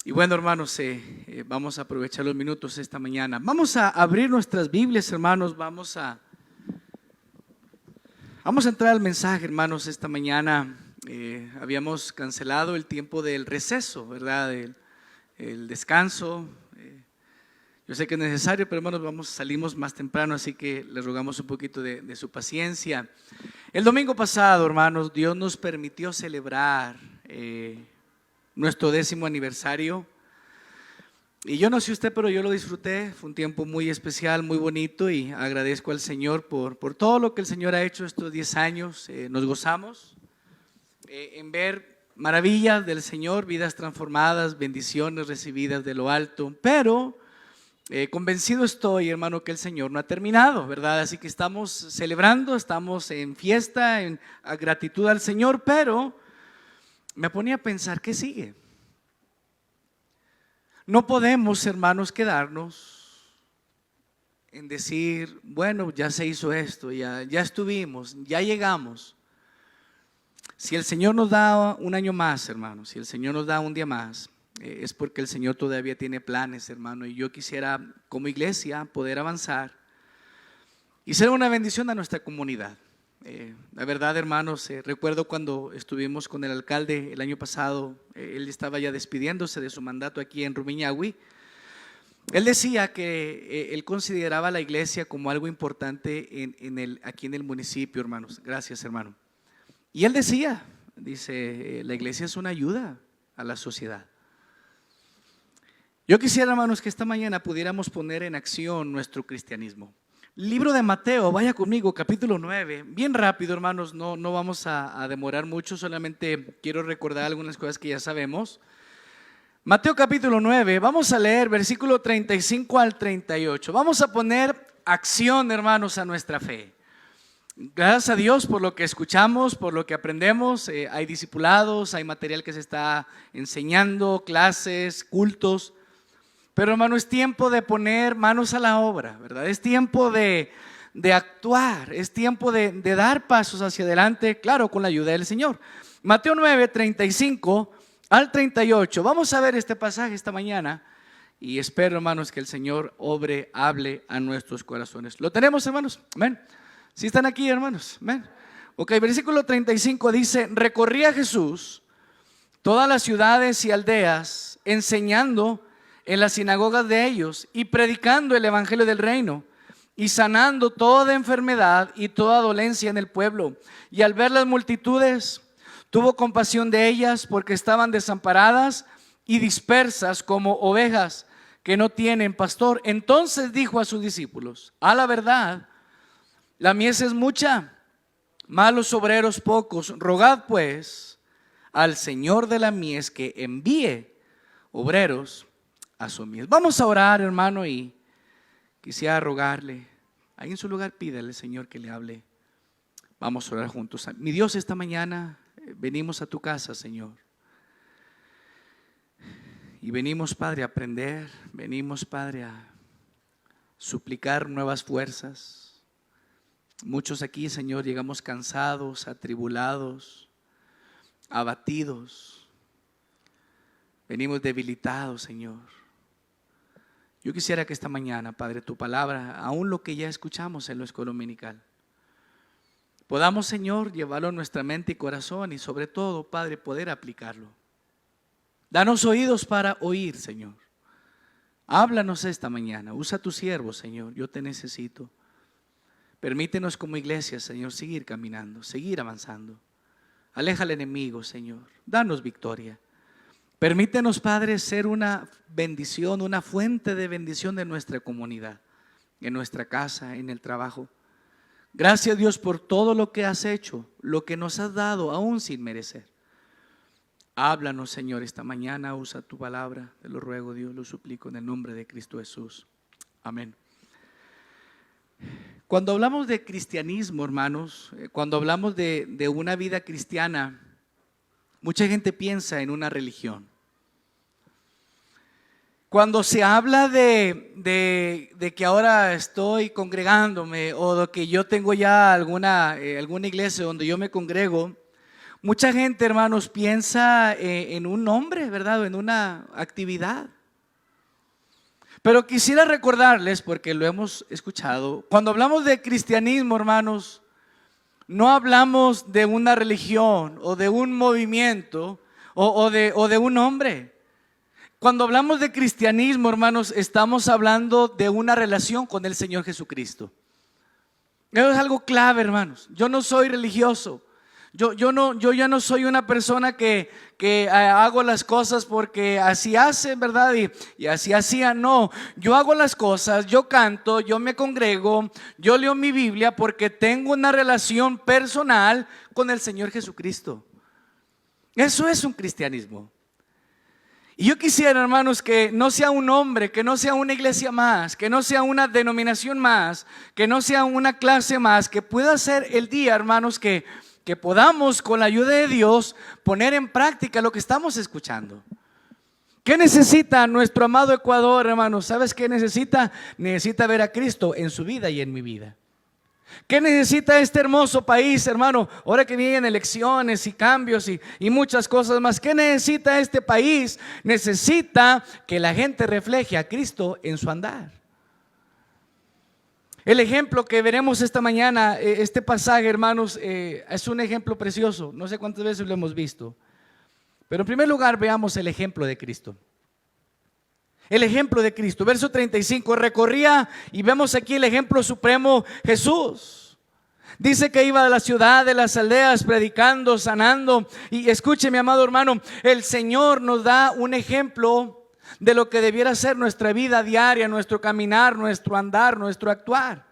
Y bueno, hermanos, vamos a aprovechar los minutos esta mañana. Vamos a abrir nuestras Biblias, hermanos. Vamos a entrar al mensaje, hermanos, esta mañana. Habíamos cancelado el tiempo del receso, ¿verdad? El descanso. Yo sé que es necesario, pero hermanos, salimos más temprano, así que les rogamos un poquito de su paciencia. El domingo pasado, hermanos, Dios nos permitió celebrar nuestro 10º aniversario. Y yo no sé usted, pero yo lo disfruté. Fue un tiempo muy especial, muy bonito, y agradezco al Señor por todo lo que el Señor ha hecho estos 10 años. Nos gozamos en ver maravillas del Señor, vidas transformadas, bendiciones recibidas de lo alto. Pero convencido estoy, hermano, que el Señor no ha terminado, ¿verdad? Así que estamos celebrando, estamos en fiesta, en gratitud al Señor, pero me ponía a pensar, ¿qué sigue? No podemos, hermanos, quedarnos en decir, bueno, ya se hizo esto, ya estuvimos, ya llegamos. Si el Señor nos da un año más, hermanos, si el Señor nos da un día más, es porque el Señor todavía tiene planes, hermano. Y yo quisiera, como iglesia, poder avanzar y ser una bendición a nuestra comunidad. La verdad, hermanos, recuerdo cuando estuvimos con el alcalde el año pasado. Él estaba ya despidiéndose de su mandato aquí en Rumiñahui. Él decía que él consideraba la iglesia como algo importante aquí en el municipio, hermanos. Gracias, hermano. Y él dice, la iglesia es una ayuda a la sociedad. Yo quisiera, hermanos, que esta mañana pudiéramos poner en acción nuestro cristianismo. Libro de Mateo, vaya conmigo, capítulo 9, bien rápido, hermanos, no vamos a demorar mucho, solamente quiero recordar algunas cosas que ya sabemos. Mateo capítulo 9, vamos a leer versículo 35 al 38, vamos a poner acción, hermanos, a nuestra fe. Gracias a Dios por lo que escuchamos, por lo que aprendemos. Hay discipulados, hay material que se está enseñando, clases, cultos. Pero, hermano, es tiempo de poner manos a la obra, ¿verdad? Es tiempo de actuar, es tiempo de dar pasos hacia adelante, claro, con la ayuda del Señor. Mateo 9, 35 al 38. Vamos a ver este pasaje esta mañana y espero, hermanos, que el Señor hable a nuestros corazones. ¿Lo tenemos, hermanos? Amén. ¿Sí están aquí, hermanos? Amén. Ok, versículo 35 dice: recorría Jesús todas las ciudades y aldeas, enseñando en las sinagogas de ellos y predicando el evangelio del reino y sanando toda enfermedad y toda dolencia en el pueblo. Y al ver las multitudes, tuvo compasión de ellas, porque estaban desamparadas y dispersas como ovejas que no tienen pastor. Entonces dijo a sus discípulos: a la verdad, la mies es mucha, mas los obreros pocos. Rogad pues al Señor de la mies que envíe obreros a su mies. Vamos a orar, hermano, y quisiera rogarle, ahí en su lugar pídale al Señor que le hable. Vamos a orar juntos. Mi Dios, esta mañana venimos a tu casa, Señor, y venimos, Padre, a aprender, venimos, Padre, a suplicar nuevas fuerzas. Muchos aquí, Señor, llegamos cansados, atribulados, abatidos, venimos debilitados, Señor. Yo quisiera que esta mañana, Padre, tu palabra, aún lo que ya escuchamos en la escuela dominical, podamos, Señor, llevarlo a nuestra mente y corazón, y sobre todo, Padre, poder aplicarlo. Danos oídos para oír, Señor. Háblanos esta mañana. Usa tu siervo, Señor. Yo te necesito. Permítenos como iglesia, Señor, seguir caminando, seguir avanzando. Aleja al enemigo, Señor. Danos victoria. Permítenos, Padre, ser una bendición, una fuente de bendición de nuestra comunidad, en nuestra casa, en el trabajo. Gracias, Dios, por todo lo que has hecho, lo que nos has dado, aún sin merecer. Háblanos, Señor, esta mañana. Usa tu palabra. Te lo ruego, Dios, lo suplico en el nombre de Cristo Jesús. Amén. Cuando hablamos de cristianismo, hermanos, cuando hablamos de una vida cristiana, mucha gente piensa en una religión. Cuando se habla de que ahora estoy congregándome, o de que yo tengo ya alguna iglesia donde yo me congrego, Mucha gente, hermanos, piensa en un nombre, ¿verdad? O en una actividad. Pero quisiera recordarles, porque lo hemos escuchado, cuando hablamos de cristianismo, hermanos, no hablamos de una religión o de un movimiento o de un hombre. Cuando hablamos de cristianismo, hermanos, estamos hablando de una relación con el Señor Jesucristo. Eso es algo clave, hermanos. Yo no soy religioso. Yo ya no soy una persona que hago las cosas porque así hacen, ¿verdad? Y así hacían. No, yo hago las cosas, yo canto, yo me congrego, yo leo mi Biblia porque tengo una relación personal con el Señor Jesucristo. Eso es un cristianismo. Y yo quisiera, hermanos, que no sea un hombre, que no sea una iglesia más, que no sea una denominación más, que no sea una clase más, que pueda ser el día, hermanos, que podamos con la ayuda de Dios poner en práctica lo que estamos escuchando. ¿Qué necesita nuestro amado Ecuador, hermanos? ¿Sabes qué necesita? Necesita ver a Cristo en su vida y en mi vida. ¿Qué necesita este hermoso país, hermano? Ahora que vienen elecciones y cambios y muchas cosas más. ¿Qué necesita este país? Necesita que la gente refleje a Cristo en su andar. El ejemplo que veremos esta mañana, este pasaje, hermanos, es un ejemplo precioso. No sé cuántas veces lo hemos visto. Pero en primer lugar veamos el ejemplo de Cristo. El ejemplo de Cristo, verso 35, recorría y vemos aquí el ejemplo supremo, Jesús. Dice que iba a la ciudad, de las aldeas, predicando, sanando. Y escuche, mi amado hermano, el Señor nos da un ejemplo de lo que debiera ser nuestra vida diaria, nuestro caminar, nuestro andar, nuestro actuar.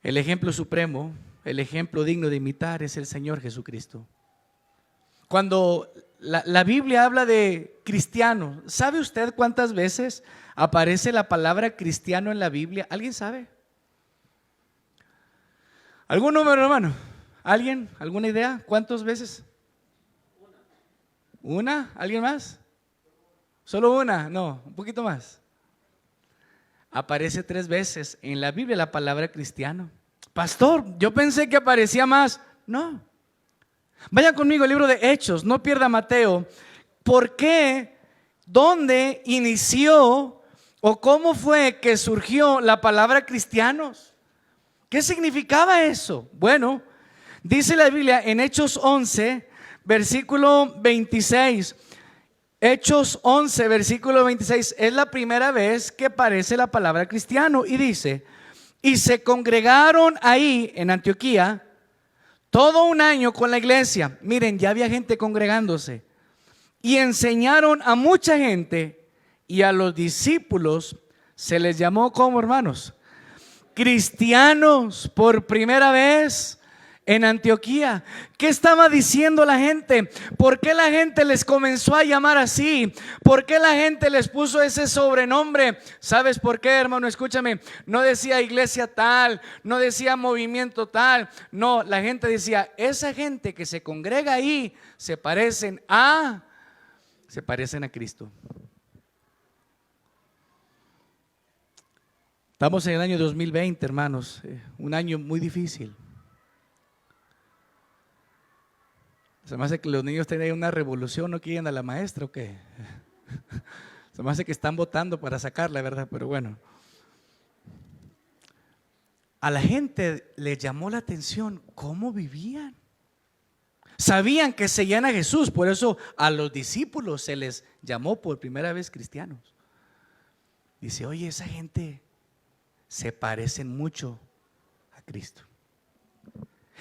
El ejemplo supremo, el ejemplo digno de imitar es el Señor Jesucristo. Cuando la Biblia habla de cristiano, ¿sabe usted cuántas veces aparece la palabra cristiano en la Biblia? ¿Alguien sabe? ¿Algún número, hermano? ¿Alguien? ¿Alguna idea? ¿Cuántas veces? ¿Una? ¿Alguien más? ¿Solo una? No, un poquito más. Aparece 3 veces en la Biblia la palabra cristiano. Pastor, yo pensé que aparecía más. No. Vaya conmigo al libro de Hechos, no pierda Mateo. ¿Por qué? ¿Dónde inició o cómo fue que surgió la palabra cristianos? ¿Qué significaba eso? Bueno, dice la Biblia en Hechos 11, versículo 26. Hechos 11, versículo 26, es la primera vez que aparece la palabra cristiano y dice: y se congregaron ahí en Antioquía todo un año con la iglesia. Miren, ya había gente congregándose. Y enseñaron a mucha gente, y a los discípulos se les llamó como, hermanos, cristianos por primera vez en Antioquía. ¿Qué estaba diciendo la gente? ¿Por qué la gente les comenzó a llamar así? ¿Por qué la gente les puso ese sobrenombre? ¿Sabes por qué, hermano? Escúchame, no decía iglesia tal, no decía movimiento tal. No, la gente decía, esa gente que se congrega ahí se parecen a Cristo. Estamos en el año 2020, hermanos, un año muy difícil. Se me hace que los niños tienen una revolución, no quieren a la maestra o qué. Se me hace que están votando para sacarla, ¿verdad? Pero bueno. A la gente le llamó la atención cómo vivían. Sabían que seguían a Jesús, por eso a los discípulos se les llamó por primera vez cristianos. Dice, oye, esa gente se parecen mucho a Cristo.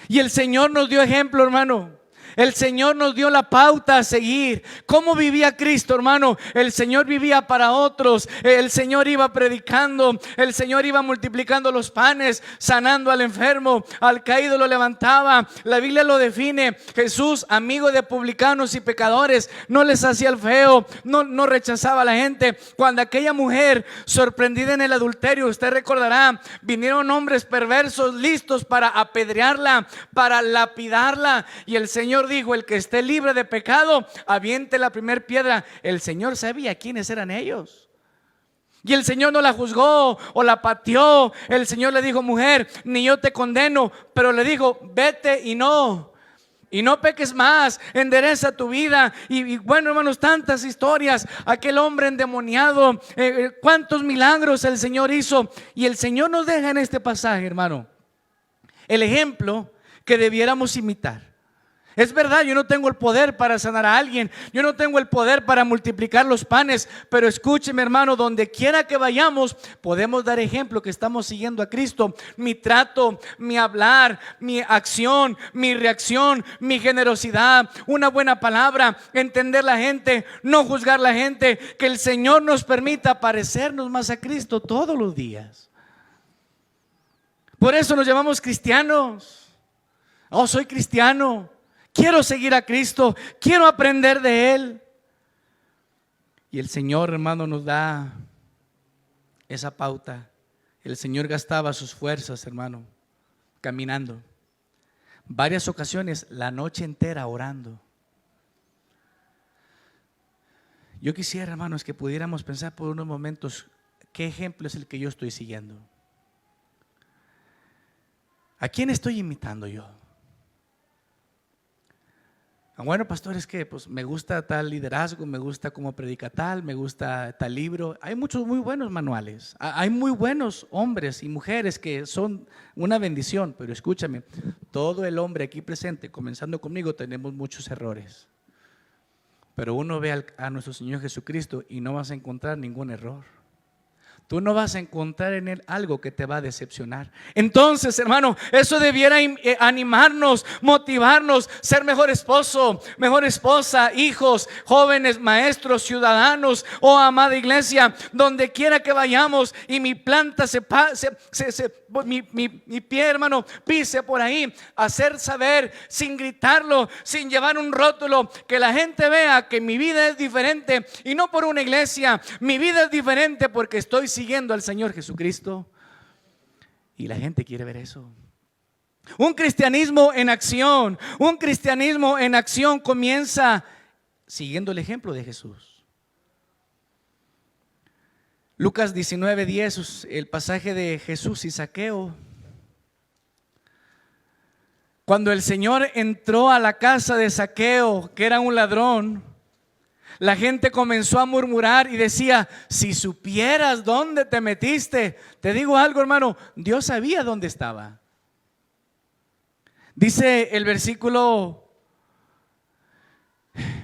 Y el Señor nos dio ejemplo, hermano. El Señor nos dio la pauta a seguir. ¿Cómo vivía Cristo, hermano? El Señor vivía para otros. El Señor iba predicando. El Señor iba multiplicando los panes, sanando al enfermo, al caído lo levantaba. La Biblia lo define. Jesús, amigo de publicanos y pecadores, no les hacía el feo, no rechazaba a la gente. Cuando aquella mujer sorprendida en el adulterio, usted recordará, vinieron hombres perversos listos para apedrearla, para lapidarla, y el Señor dijo, el que esté libre de pecado, aviente la primera piedra. El Señor sabía quiénes eran ellos. Y el Señor no la juzgó o la pateó. El Señor le dijo, mujer, ni yo te condeno, pero le dijo, vete y no Y no peques más, endereza tu vida. Y bueno, hermanos, tantas historias. Aquel hombre endemoniado, cuántos milagros el Señor hizo. Y el Señor nos deja en este pasaje, hermano, el ejemplo que debiéramos imitar. Es verdad, yo no tengo el poder para sanar a alguien, yo no tengo el poder para multiplicar los panes, pero escúcheme, hermano, donde quiera que vayamos, podemos dar ejemplo que estamos siguiendo a Cristo. Mi trato, mi hablar, mi acción, mi reacción, mi generosidad, una buena palabra, entender la gente, no juzgar la gente, que el Señor nos permita parecernos más a Cristo todos los días. Por eso nos llamamos cristianos. Oh, soy cristiano. Quiero seguir a Cristo, quiero aprender de Él. Y el Señor, hermano, nos da esa pauta. El Señor gastaba sus fuerzas, hermano, caminando. Varias ocasiones, la noche entera orando. Yo quisiera, hermanos, que pudiéramos pensar por unos momentos, ¿qué ejemplo es el que yo estoy siguiendo? ¿A quién estoy imitando yo? Bueno, pastor, es que pues, me gusta tal liderazgo, me gusta cómo predica tal, me gusta tal libro. Hay muchos muy buenos manuales, hay muy buenos hombres y mujeres que son una bendición, pero escúchame, todo el hombre aquí presente, comenzando conmigo, tenemos muchos errores. Pero uno ve a nuestro Señor Jesucristo y no vas a encontrar ningún error. Tú no vas a encontrar en Él algo que te va a decepcionar. Entonces, hermano, eso debiera animarnos, motivarnos, ser mejor esposo, mejor esposa, hijos, jóvenes, maestros, ciudadanos, oh amada iglesia, donde quiera que vayamos y mi planta mi pie, hermano, pise por ahí, hacer saber, sin gritarlo, sin llevar un rótulo, que la gente vea que mi vida es diferente, y no por una iglesia, mi vida es diferente porque estoy siguiendo al Señor Jesucristo. Y la gente quiere ver eso. Un cristianismo en acción, un cristianismo en acción comienza siguiendo el ejemplo de Jesús. Lucas 19:10, el pasaje de Jesús y Zaqueo. Cuando el Señor entró a la casa de Zaqueo, que era un ladrón, la gente comenzó a murmurar y decía: si supieras dónde te metiste. Te digo algo, hermano, Dios sabía dónde estaba. Dice el versículo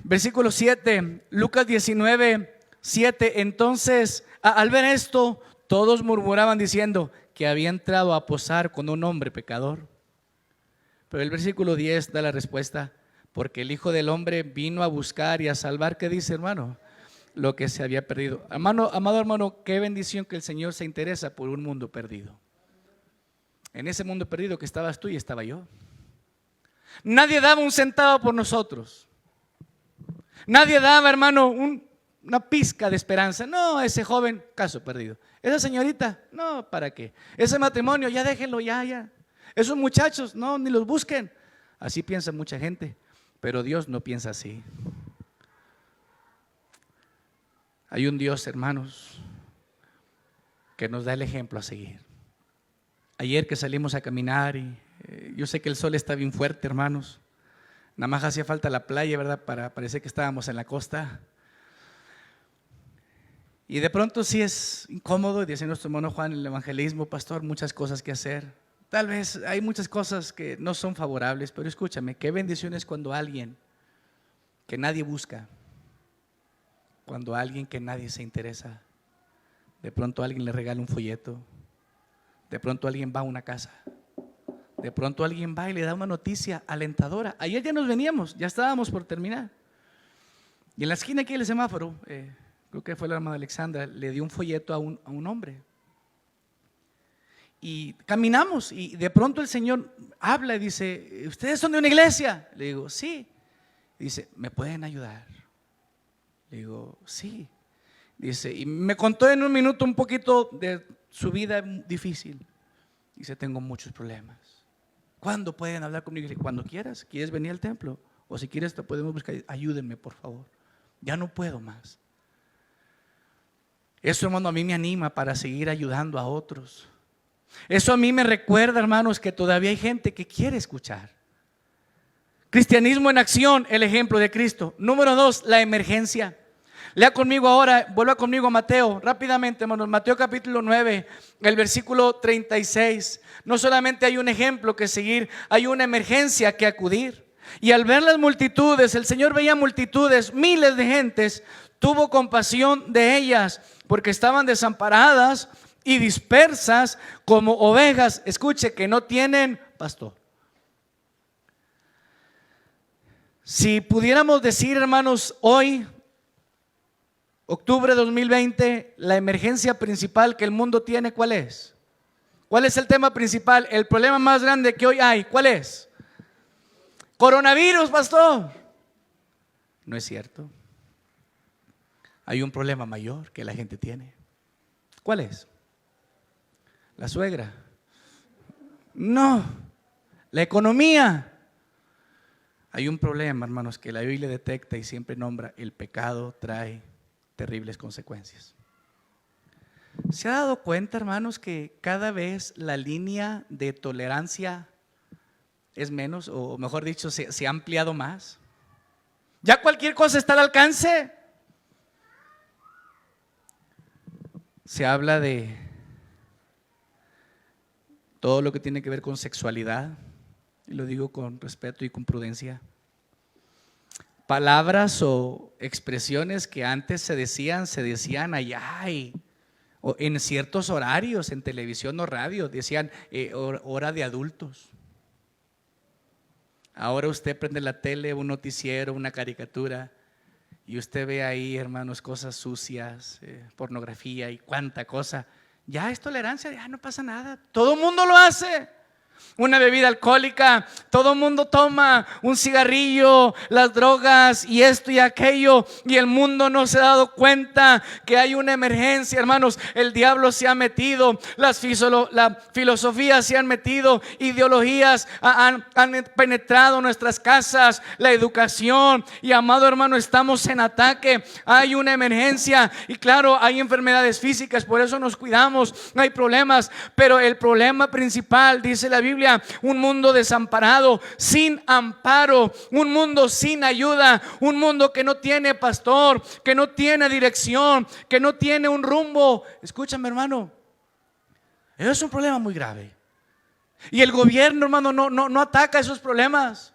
7, Lucas 19:7. Entonces, al ver esto, todos murmuraban diciendo que había entrado a posar con un hombre pecador. Pero el versículo 10 da la respuesta: porque el Hijo del Hombre vino a buscar y a salvar, ¿qué dice, hermano? Lo que se había perdido. Amado hermano, qué bendición que el Señor se interesa por un mundo perdido. En ese mundo perdido que estabas tú y estaba yo. Nadie daba un centavo por nosotros. Nadie daba, hermano, una pizca de esperanza. No, ese joven, caso perdido. Esa señorita, no, ¿para qué? Ese matrimonio, ya déjenlo, ya. Esos muchachos, no, ni los busquen. Así piensa mucha gente, pero Dios no piensa así. Hay un Dios, hermanos, que nos da el ejemplo a seguir. Ayer que salimos a caminar y yo sé que el sol está bien fuerte, hermanos. Nada más hacía falta la playa, ¿verdad? Para parecer que estábamos en la costa. Y de pronto sí es incómodo, dice nuestro hermano Juan, el evangelismo, pastor, muchas cosas que hacer. Tal vez hay muchas cosas que no son favorables, pero escúchame, qué bendición es cuando alguien que nadie busca, cuando alguien que nadie se interesa, de pronto alguien le regala un folleto, de pronto alguien va a una casa, de pronto alguien va y le da una noticia alentadora. Ayer ya nos veníamos, ya estábamos por terminar. Y en la esquina aquí del semáforo, creo que fue la hermana Alexandra, le dio un folleto a un hombre. Y caminamos y de pronto el Señor habla y dice: ¿ustedes son de una iglesia? Le digo: sí. Dice: ¿me pueden ayudar? Le digo: sí. Dice, y me contó en un minuto un poquito de su vida difícil. Dice: tengo muchos problemas. ¿Cuándo pueden hablar conmigo? Dice: cuando quieras. ¿Quieres venir al templo? O si quieres te podemos buscar. Ayúdenme, por favor. Ya no puedo más. Eso, hermano, a mí me anima para seguir ayudando a otros. Eso a mí me recuerda, hermanos, que todavía hay gente que quiere escuchar. Cristianismo en acción, el ejemplo de Cristo. Número 2, la emergencia. Lea conmigo ahora, vuelva conmigo a Mateo, rápidamente, hermanos. Mateo capítulo 9, el versículo 36. No solamente hay un ejemplo que seguir, hay una emergencia que acudir. Y al ver las multitudes, el Señor veía multitudes, miles de gentes, tuvo compasión de ellas, porque estaban desamparadas y dispersas como ovejas, escuche, que no tienen pastor. Si pudiéramos decir, hermanos, hoy, octubre de 2020, la emergencia principal que el mundo tiene, ¿cuál es? ¿Cuál es el tema principal? El problema más grande que hoy hay, ¿cuál es? Coronavirus, pastor. No es cierto. Hay un problema mayor que la gente tiene. ¿Cuál es? ¿La suegra? No. ¿La economía? Hay un problema, hermanos, que la Biblia detecta y siempre nombra: el pecado trae terribles consecuencias. ¿Se ha dado cuenta, hermanos, que cada vez la línea de tolerancia es menos, o mejor dicho, se ha ampliado más? Ya cualquier cosa está al alcance. Se habla de todo lo que tiene que ver con sexualidad, y lo digo con respeto y con prudencia. Palabras o expresiones que antes se decían allá o en ciertos horarios en televisión o radio, decían hora de adultos. Ahora usted prende la tele, un noticiero, una caricatura, y usted ve ahí, hermanos, cosas sucias, pornografía y cuánta cosa. Ya es tolerancia, ya no pasa nada, todo el mundo lo hace. Una bebida alcohólica, todo el mundo toma un cigarrillo, las drogas y esto y aquello, y el mundo no se ha dado cuenta que hay una emergencia, hermanos. El diablo se ha metido, la filosofía se han metido, ideologías han penetrado nuestras casas, la educación, y amado hermano, estamos en ataque. Hay una emergencia y claro, hay enfermedades físicas, por eso nos cuidamos, hay problemas, pero el problema principal, dice la Biblia, un mundo desamparado, sin amparo, un mundo sin ayuda, un mundo que no tiene pastor, que no tiene dirección, que no tiene un rumbo. Escúchame, hermano, eso es un problema muy grave. Y el gobierno, hermano, no ataca esos problemas.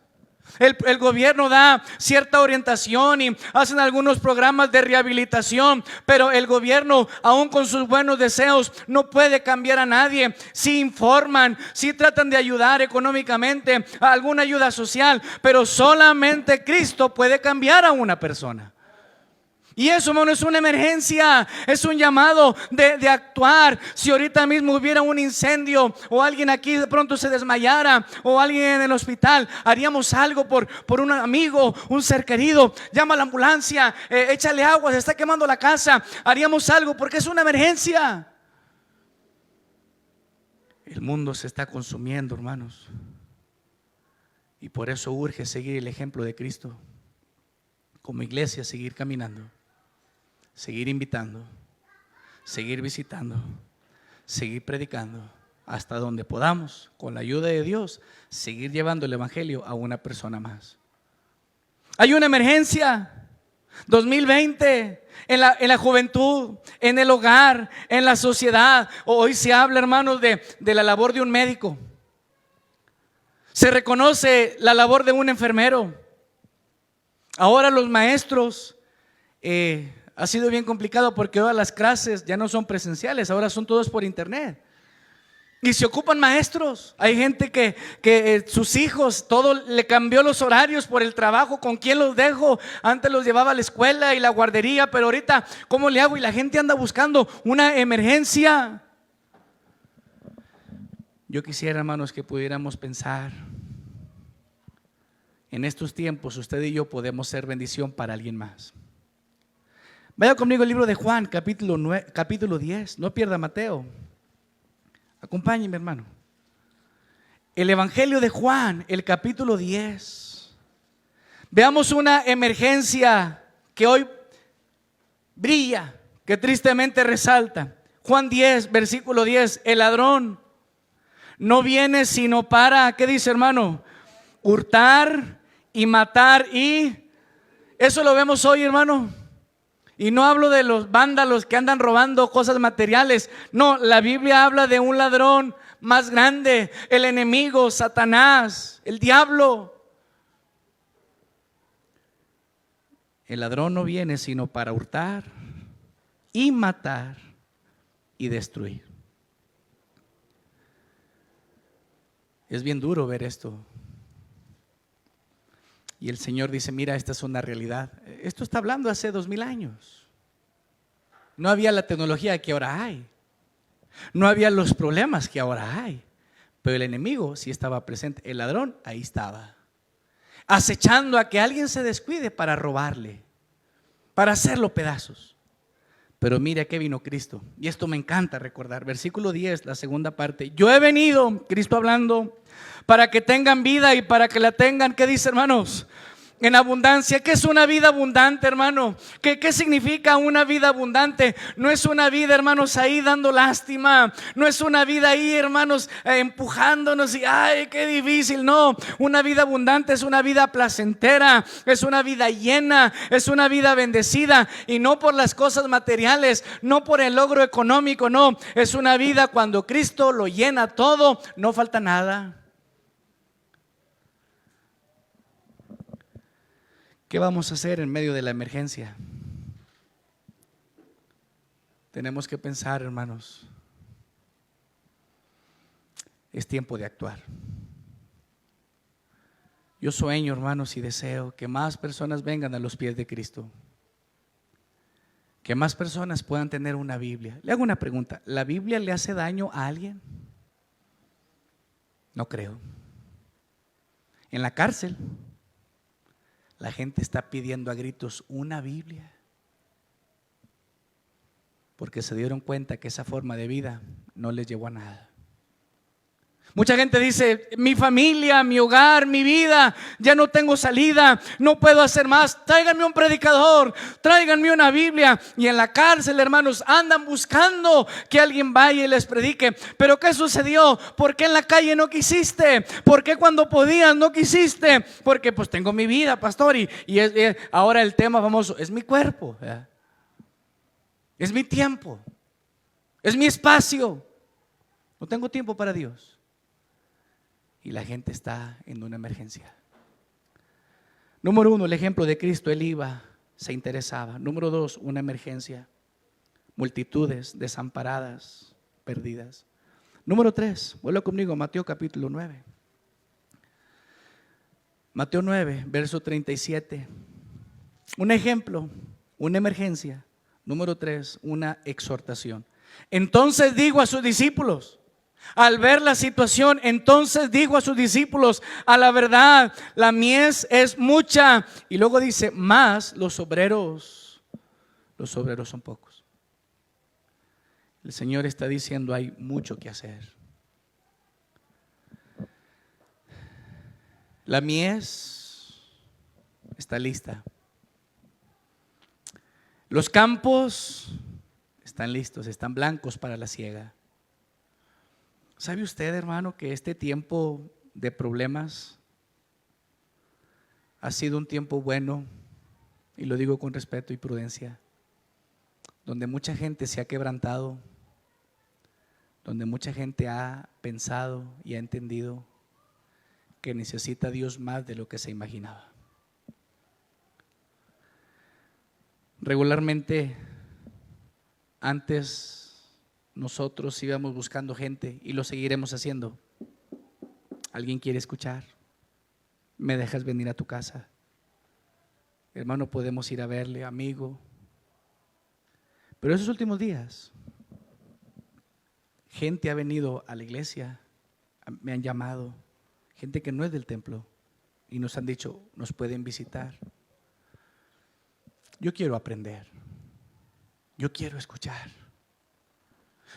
El gobierno da cierta orientación y hacen algunos programas de rehabilitación, pero el gobierno, aún con sus buenos deseos, no puede cambiar a nadie. Si informan, si tratan de ayudar económicamente, a alguna ayuda social, pero solamente Cristo puede cambiar a una persona. Y eso, hermano, es una emergencia, es un llamado de actuar. Si ahorita mismo hubiera un incendio o alguien aquí de pronto se desmayara o alguien en el hospital, haríamos algo por un amigo, un ser querido. Llama a la ambulancia, échale agua, se está quemando la casa. Haríamos algo porque es una emergencia. El mundo se está consumiendo, hermanos, y por eso urge seguir el ejemplo de Cristo. Como iglesia, seguir caminando, seguir invitando, seguir visitando, seguir predicando hasta donde podamos, con la ayuda de Dios, seguir llevando el evangelio a una persona más. Hay una emergencia 2020 en la juventud, en el hogar, en la sociedad. Hoy se habla, hermanos, de la labor de un médico. Se reconoce la labor de un enfermero. Ahora los maestros, ha sido bien complicado porque ahora las clases ya no son presenciales, ahora son todos por internet. Y se ocupan maestros. Hay gente que sus hijos, todo le cambió los horarios por el trabajo. ¿Con quién los dejo? Antes los llevaba a la escuela y la guardería, pero ahorita, ¿cómo le hago? Y la gente anda buscando una emergencia. Yo quisiera, hermanos, que pudiéramos pensar: en estos tiempos usted y yo podemos ser bendición para alguien más. Vaya conmigo al libro de Juan, capítulo 10. No pierda Mateo. Acompáñenme, hermano. El Evangelio de Juan, el capítulo 10. Veamos una emergencia que hoy brilla, que tristemente resalta. Juan 10, versículo 10. El ladrón no viene sino para, ¿qué dice, hermano? Hurtar y matar y... Eso lo vemos hoy, hermano. Y no hablo de los vándalos que andan robando cosas materiales. No, la Biblia habla de un ladrón más grande, el enemigo, Satanás, el diablo. El ladrón no viene sino para hurtar y matar y destruir. Es bien duro ver esto. Y el Señor dice, mira, esta es una realidad. Esto está hablando hace 2000 años. No había la tecnología que ahora hay. No había los problemas que ahora hay. Pero el enemigo sí estaba presente. El ladrón ahí estaba, acechando a que alguien se descuide para robarle, para hacerlo pedazos. Pero mira que vino Cristo. Y esto me encanta recordar. Versículo 10, la segunda parte. Yo he venido, Cristo hablando, para que tengan vida y para que la tengan, ¿qué dice, hermanos? En abundancia. ¿Qué es una vida abundante, hermano? ¿Qué significa una vida abundante? No es una vida, hermanos, ahí dando lástima. No es una vida ahí, hermanos, empujándonos y ay, qué difícil. No, una vida abundante es una vida placentera, es una vida llena, es una vida bendecida. Y no por las cosas materiales, no por el logro económico, no. Es una vida cuando Cristo lo llena todo, no falta nada. ¿Qué vamos a hacer en medio de la emergencia? Tenemos que pensar, hermanos, es tiempo de actuar. Yo sueño, hermanos, y deseo que más personas vengan a los pies de Cristo, que más personas puedan tener una Biblia. Le hago una pregunta, ¿la Biblia le hace daño a alguien? No creo. En la cárcel la gente está pidiendo a gritos una Biblia, porque se dieron cuenta que esa forma de vida no les llevó a nada. Mucha gente dice, mi familia, mi hogar, mi vida, ya no tengo salida, no puedo hacer más. Tráiganme un predicador, tráiganme una Biblia. Y en la cárcel, hermanos, andan buscando que alguien vaya y les predique. Pero ¿qué sucedió? ¿Por qué en la calle no quisiste? ¿Por qué cuando podías no quisiste? Porque pues tengo mi vida, pastor, y ahora el tema famoso es mi cuerpo, ¿verdad? Es mi tiempo, es mi espacio. No tengo tiempo para Dios. Y la gente está en una emergencia. Número 1, el ejemplo de Cristo, Él iba, se interesaba. Número 2, una emergencia. Multitudes desamparadas, perdidas. Número 3, vuelva conmigo a Mateo capítulo 9. Mateo 9, verso 37. Un ejemplo, una emergencia. Número 3, una exhortación. Entonces digo a sus discípulos, al ver la situación, entonces dijo a sus discípulos, a la verdad, la mies es mucha. Y luego dice, más los obreros son pocos. El Señor está diciendo, hay mucho que hacer. La mies está lista. Los campos están listos, están blancos para la siega. ¿Sabe usted, hermano, que este tiempo de problemas ha sido un tiempo bueno? Y lo digo con respeto y prudencia, donde mucha gente se ha quebrantado, donde mucha gente ha pensado y ha entendido que necesita a Dios más de lo que se imaginaba. Regularmente, antes nosotros íbamos buscando gente y lo seguiremos haciendo. ¿Alguien quiere escuchar? ¿Me dejas venir a tu casa? Hermano, podemos ir a verle, amigo. Pero esos últimos días, gente ha venido a la iglesia, me han llamado, gente que no es del templo, y nos han dicho, nos pueden visitar. Yo quiero aprender, yo quiero escuchar.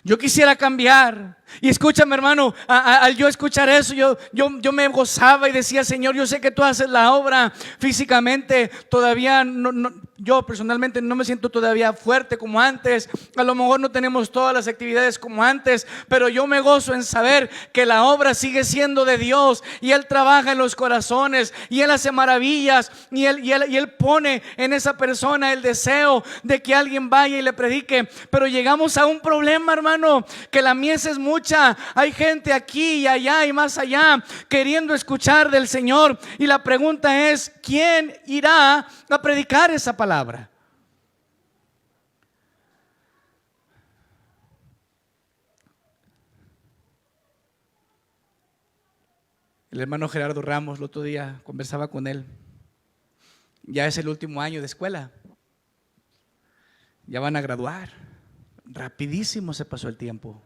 Yo quisiera cambiar. Y escúchame, hermano, al yo escuchar eso, yo me gozaba y decía, Señor, yo sé que tú haces la obra físicamente. Todavía no, Yo personalmente no me siento todavía fuerte como antes. A lo mejor no tenemos todas las actividades como antes, pero yo me gozo en saber que la obra sigue siendo de Dios y Él trabaja en los corazones y Él hace maravillas y Él pone en esa persona el deseo de que alguien vaya y le predique. Pero llegamos a un problema, hermano, que la mies es mucha. Hay gente aquí y allá y más allá queriendo escuchar del Señor, y la pregunta es: ¿quién irá a predicar esa palabra? El hermano Gerardo Ramos, el otro día conversaba con él. Ya es el último año de escuela, ya van a graduar. Rapidísimo se pasó el tiempo.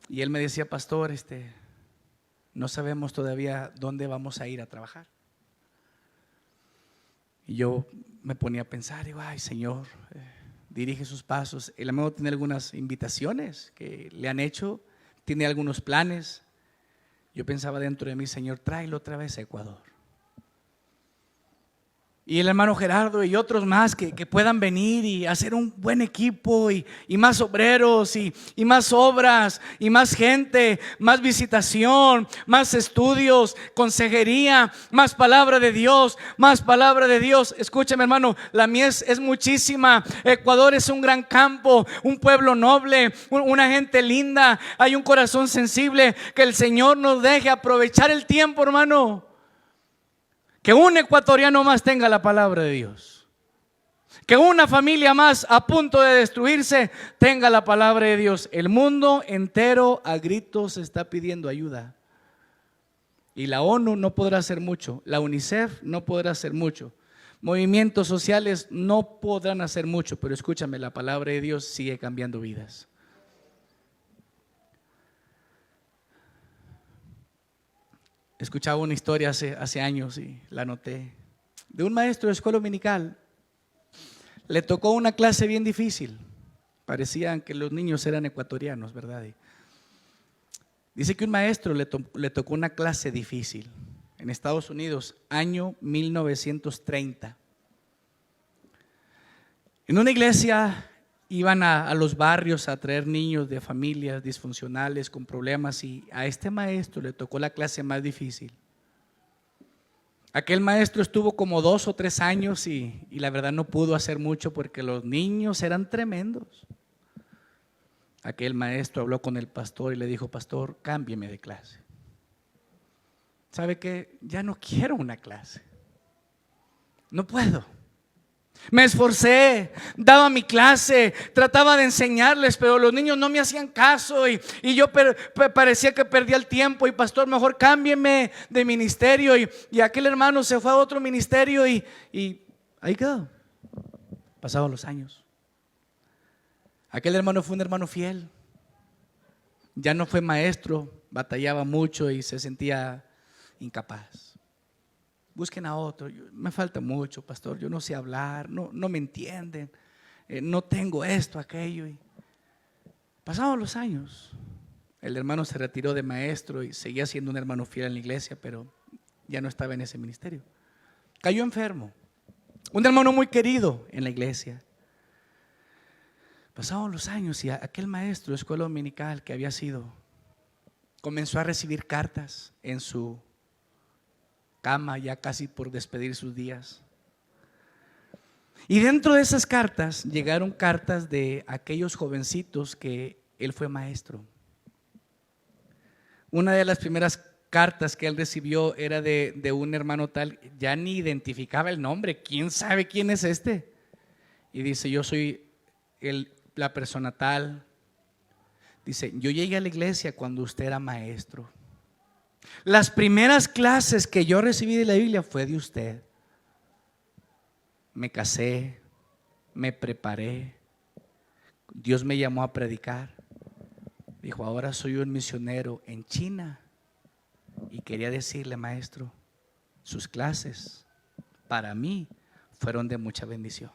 Y él me decía: pastor, no sabemos todavía dónde vamos a ir a trabajar. Y yo me ponía a pensar, digo: ay, Señor, dirige sus pasos. El hermano tiene algunas invitaciones que le han hecho, tiene algunos planes. Yo pensaba dentro de mí: Señor, tráelo otra vez a Ecuador. Y el hermano Gerardo y otros más que puedan venir y hacer un buen equipo y más obreros y más obras y más gente, más visitación, más estudios, consejería, más palabra de Dios, más palabra de Dios. Escúchame, hermano, la mies es muchísima. Ecuador es un gran campo, un pueblo noble, una gente linda. Hay un corazón sensible. Que el Señor nos deje aprovechar el tiempo, hermano. Que un ecuatoriano más tenga la palabra de Dios. Que una familia más a punto de destruirse tenga la palabra de Dios. El mundo entero a gritos está pidiendo ayuda. Y la ONU no podrá hacer mucho. La UNICEF no podrá hacer mucho. Movimientos sociales no podrán hacer mucho. Pero escúchame, la palabra de Dios sigue cambiando vidas. Escuchaba una historia hace años y la anoté, de un maestro de escuela dominical. Le tocó una clase bien difícil. Parecían que los niños eran ecuatorianos, ¿verdad? Y dice que un maestro le tocó una clase difícil en Estados Unidos, año 1930. En una iglesia iban a los barrios a traer niños de familias disfuncionales con problemas, y a este maestro le tocó la clase más difícil. Aquel maestro estuvo como 2 o 3 años y la verdad no pudo hacer mucho porque los niños eran tremendos. Aquel maestro habló con el pastor y le dijo: pastor, cámbieme de clase. ¿Sabe qué? Ya no quiero una clase. No puedo. Me esforcé, daba mi clase, trataba de enseñarles, pero los niños no me hacían caso y yo parecía que perdía el tiempo. Y pastor, mejor cámbieme de ministerio. Y aquel hermano se fue a otro ministerio y ahí quedó. Pasaron los años. Aquel hermano fue un hermano fiel. Ya no fue maestro, batallaba mucho y se sentía incapaz. Busquen a otro. Me falta mucho, pastor, yo no sé hablar, no me entienden, no tengo esto, aquello. Y pasados los años, el hermano se retiró de maestro y seguía siendo un hermano fiel en la iglesia, pero ya no estaba en ese ministerio. Cayó enfermo, un hermano muy querido en la iglesia. Pasaron los años y aquel maestro de escuela dominical que había sido, comenzó a recibir cartas en su cama, ya casi por despedir sus días. Y dentro de esas cartas llegaron cartas de aquellos jovencitos que él fue maestro. Una de las primeras cartas que él recibió era de un hermano tal, ya ni identificaba el nombre. ¿Quién sabe quién es este? Y dice: yo soy la persona tal. Dice: yo llegué a la iglesia cuando usted era maestro. Las primeras clases que yo recibí de la Biblia fue de usted. Me casé, me preparé, Dios me llamó a predicar. Dijo: ahora soy un misionero en China. Y quería decirle: maestro, sus clases para mí fueron de mucha bendición.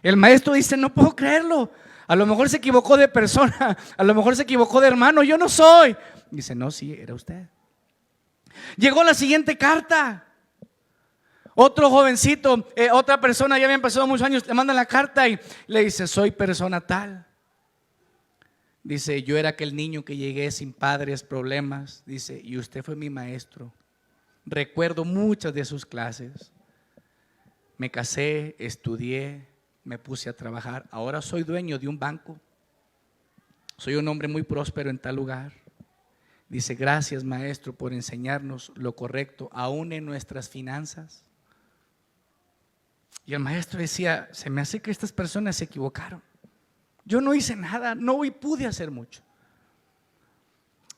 El maestro dice: no puedo creerlo. A lo mejor se equivocó de persona, a lo mejor se equivocó de hermano, yo no soy. Dice: no, sí, era usted. Llegó la siguiente carta. Otro jovencito, otra persona, ya habían pasado muchos años, le mandan la carta y le dice: soy persona tal. Dice: yo era aquel niño que llegué sin padres, problemas. Dice: y usted fue mi maestro. Recuerdo muchas de sus clases. Me casé, estudié, me puse a trabajar. Ahora soy dueño de un banco. Soy un hombre muy próspero en tal lugar. Dice: gracias, maestro, por enseñarnos lo correcto, aún en nuestras finanzas. Y el maestro decía: se me hace que estas personas se equivocaron. Yo no hice nada, no pude hacer mucho.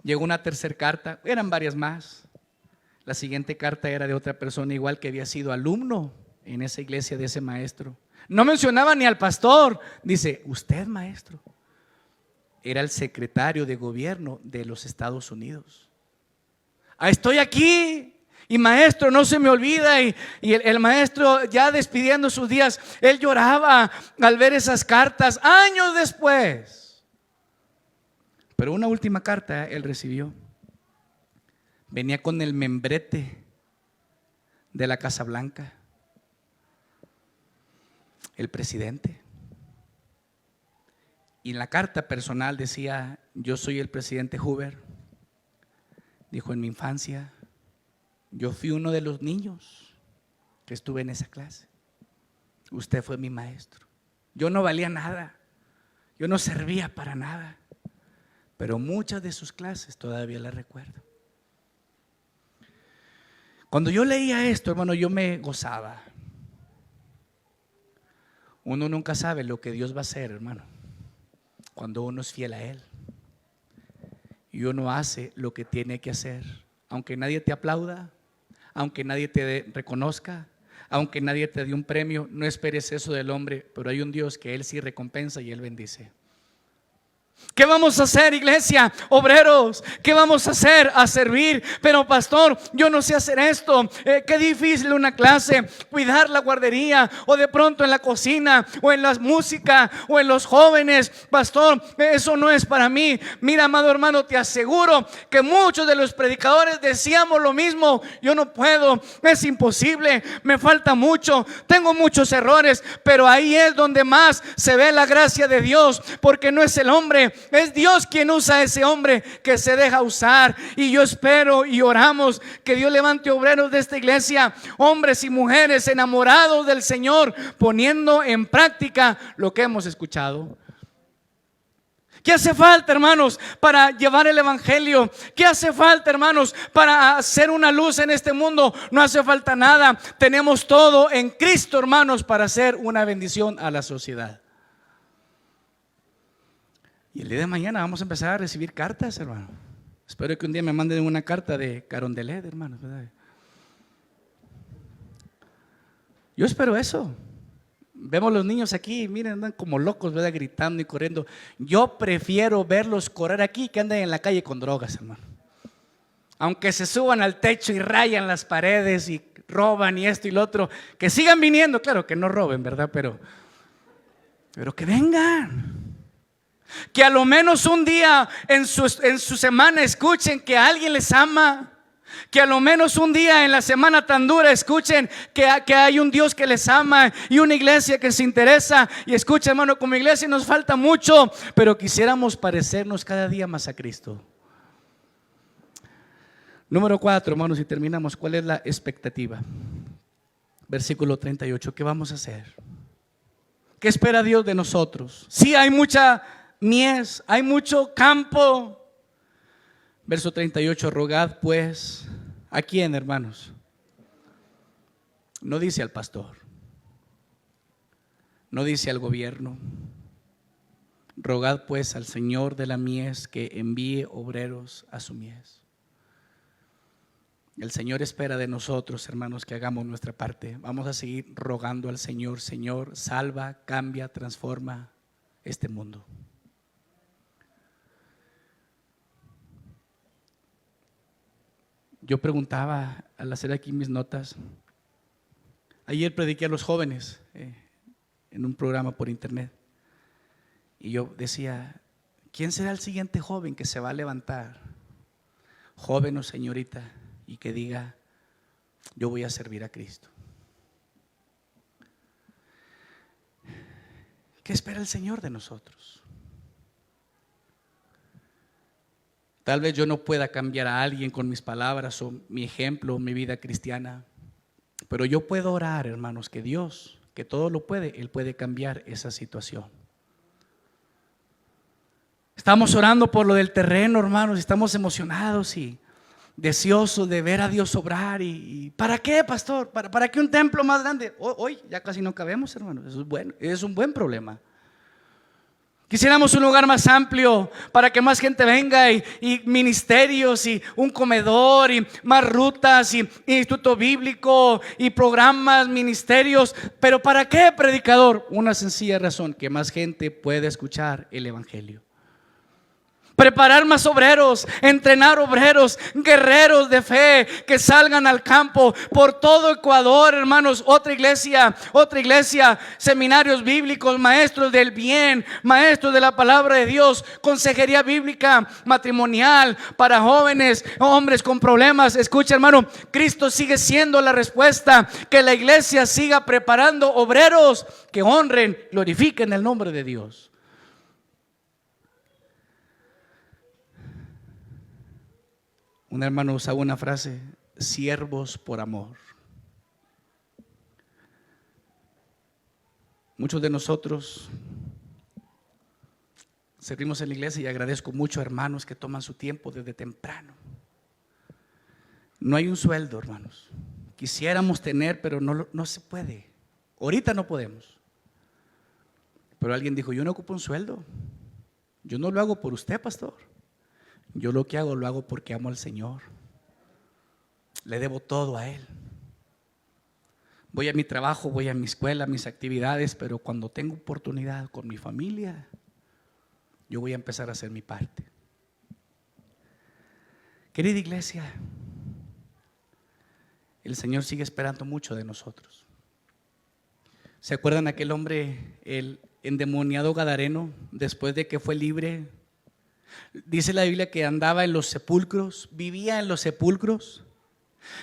Llegó una tercera carta, eran varias más. La siguiente carta era de otra persona igual que había sido alumno en esa iglesia de ese maestro. No mencionaba ni al pastor. Dice: usted, maestro, era el secretario de gobierno de los Estados Unidos. Estoy aquí. Y maestro, no se me olvida. Y el maestro, ya despidiendo sus días, él lloraba al ver esas cartas años después. Pero una última carta él recibió. Venía con el membrete de la Casa Blanca, el presidente. Y en la carta personal decía: yo soy el presidente Hoover. Dijo: en mi infancia yo fui uno de los niños que estuve en esa clase. Usted fue mi maestro. Yo no valía nada, yo no servía para nada, pero muchas de sus clases todavía las recuerdo. Cuando yo leía esto, hermano, yo me gozaba. Uno nunca sabe lo que Dios va a hacer, hermano, cuando uno es fiel a Él y uno hace lo que tiene que hacer, aunque nadie te aplauda, aunque nadie te reconozca, aunque nadie te dé un premio. No esperes eso del hombre, pero hay un Dios que Él sí recompensa y Él bendice. ¿Qué vamos a hacer, iglesia? Obreros, ¿qué vamos a hacer? A servir. Pero pastor, yo no sé hacer esto. Qué difícil una clase, cuidar la guardería, o de pronto en la cocina, o en la música, o en los jóvenes. Pastor, eso no es para mí. Mira, amado hermano, te aseguro que muchos de los predicadores decíamos lo mismo: yo no puedo, es imposible, me falta mucho, tengo muchos errores. Pero ahí es donde más se ve la gracia de Dios, porque no es el hombre, es Dios quien usa a ese hombre que se deja usar. Y yo espero y oramos que Dios levante obreros de esta iglesia, hombres y mujeres enamorados del Señor, poniendo en práctica lo que hemos escuchado. ¿Qué hace falta, hermanos, para llevar el evangelio? ¿Qué hace falta, hermanos, para hacer una luz en este mundo? No hace falta nada. Tenemos todo en Cristo, hermanos, para hacer una bendición a la sociedad. Y el día de mañana vamos a empezar a recibir cartas, hermano. Espero que un día me manden una carta de Carondelet, hermano, ¿verdad? Yo espero eso. Vemos los niños aquí, miren, andan como locos, ¿verdad? Gritando y corriendo. Yo prefiero verlos correr aquí que anden en la calle con drogas, hermano. Aunque se suban al techo y rayan las paredes y roban y esto y lo otro, que sigan viniendo. Claro que no roben, ¿verdad? Pero que vengan. Que a lo menos un día en su semana escuchen que alguien les ama. Que a lo menos un día en la semana tan dura escuchen que hay un Dios que les ama y una iglesia que se interesa. Y escuchen, hermano, como iglesia nos falta mucho, pero quisiéramos parecernos cada día más a Cristo. Número 4, hermanos, y terminamos. ¿Cuál es la expectativa? Versículo 38. ¿Qué vamos a hacer? ¿Qué espera Dios de nosotros? Sí, hay mucha mies, hay mucho campo. Verso 38. Rogad pues, ¿a quién, hermanos? No dice al pastor, no dice al gobierno. Rogad pues al Señor de la mies que envíe obreros a su mies. El Señor espera de nosotros, hermanos, que hagamos nuestra parte. Vamos a seguir rogando al Señor: Señor, salva, cambia, transforma este mundo. Yo preguntaba al hacer aquí mis notas. Ayer prediqué a los jóvenes en un programa por internet. Y yo decía: ¿quién será el siguiente joven que se va a levantar? Joven o señorita, y que diga: yo voy a servir a Cristo. ¿Qué espera el Señor de nosotros? Tal vez yo no pueda cambiar a alguien con mis palabras o mi ejemplo, mi vida cristiana, pero yo puedo orar, hermanos, que Dios, que todo lo puede, Él puede cambiar esa situación. Estamos orando por lo del terreno, hermanos, estamos emocionados y deseosos de ver a Dios obrar. ¿Y para qué, pastor? ¿Para qué un templo más grande? Hoy ya casi no cabemos, hermanos. Eso es bueno, es un buen problema. Quisiéramos un lugar más amplio para que más gente venga y ministerios y un comedor y más rutas y instituto bíblico y programas, ministerios. ¿Pero para qué, predicador? Una sencilla razón: que más gente pueda escuchar el evangelio. Preparar más obreros, entrenar obreros, guerreros de fe que salgan al campo por todo Ecuador, hermanos. Otra iglesia, seminarios bíblicos, maestros del bien, maestros de la palabra de Dios, consejería bíblica matrimonial para jóvenes, hombres con problemas. Escucha, hermano, Cristo sigue siendo la respuesta. Que la iglesia siga preparando obreros que honren, glorifiquen el nombre de Dios. Un hermano usaba una frase: siervos por amor. Muchos de nosotros servimos en la iglesia y agradezco mucho a hermanos que toman su tiempo desde temprano. No hay un sueldo, hermanos. Quisiéramos tener, pero no se puede. Ahorita no podemos. Pero alguien dijo: yo no ocupo un sueldo. Yo no lo hago por usted, pastor. Yo lo que hago, lo hago porque amo al Señor. Le debo todo a Él. Voy a mi trabajo, voy a mi escuela, a mis actividades, pero cuando tengo oportunidad con mi familia, yo voy a empezar a hacer mi parte. Querida iglesia, el Señor sigue esperando mucho de nosotros. ¿Se acuerdan aquel hombre, el endemoniado gadareno, después de que fue libre? Dice la Biblia que andaba en los sepulcros, vivía en los sepulcros.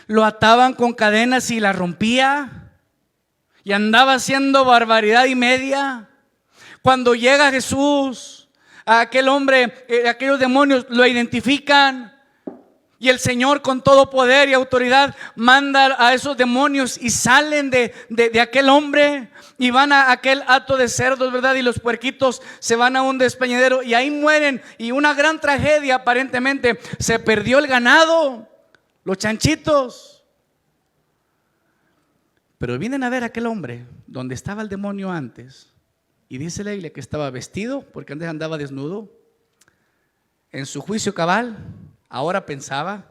Lo ataban con cadenas y la rompía, y andaba haciendo barbaridad y media. Cuando llega Jesús, a aquel hombre, aquellos demonios lo identifican, y el Señor, con todo poder y autoridad, manda a esos demonios y salen de aquel hombre y van a aquel hato de cerdos, ¿verdad? Y los puerquitos se van a un despeñadero y ahí mueren. Y una gran tragedia, aparentemente se perdió el ganado, los chanchitos. Pero vienen a ver a aquel hombre donde estaba el demonio antes, y dice la Biblia que estaba vestido, porque antes andaba desnudo, en su juicio cabal. Ahora pensaba,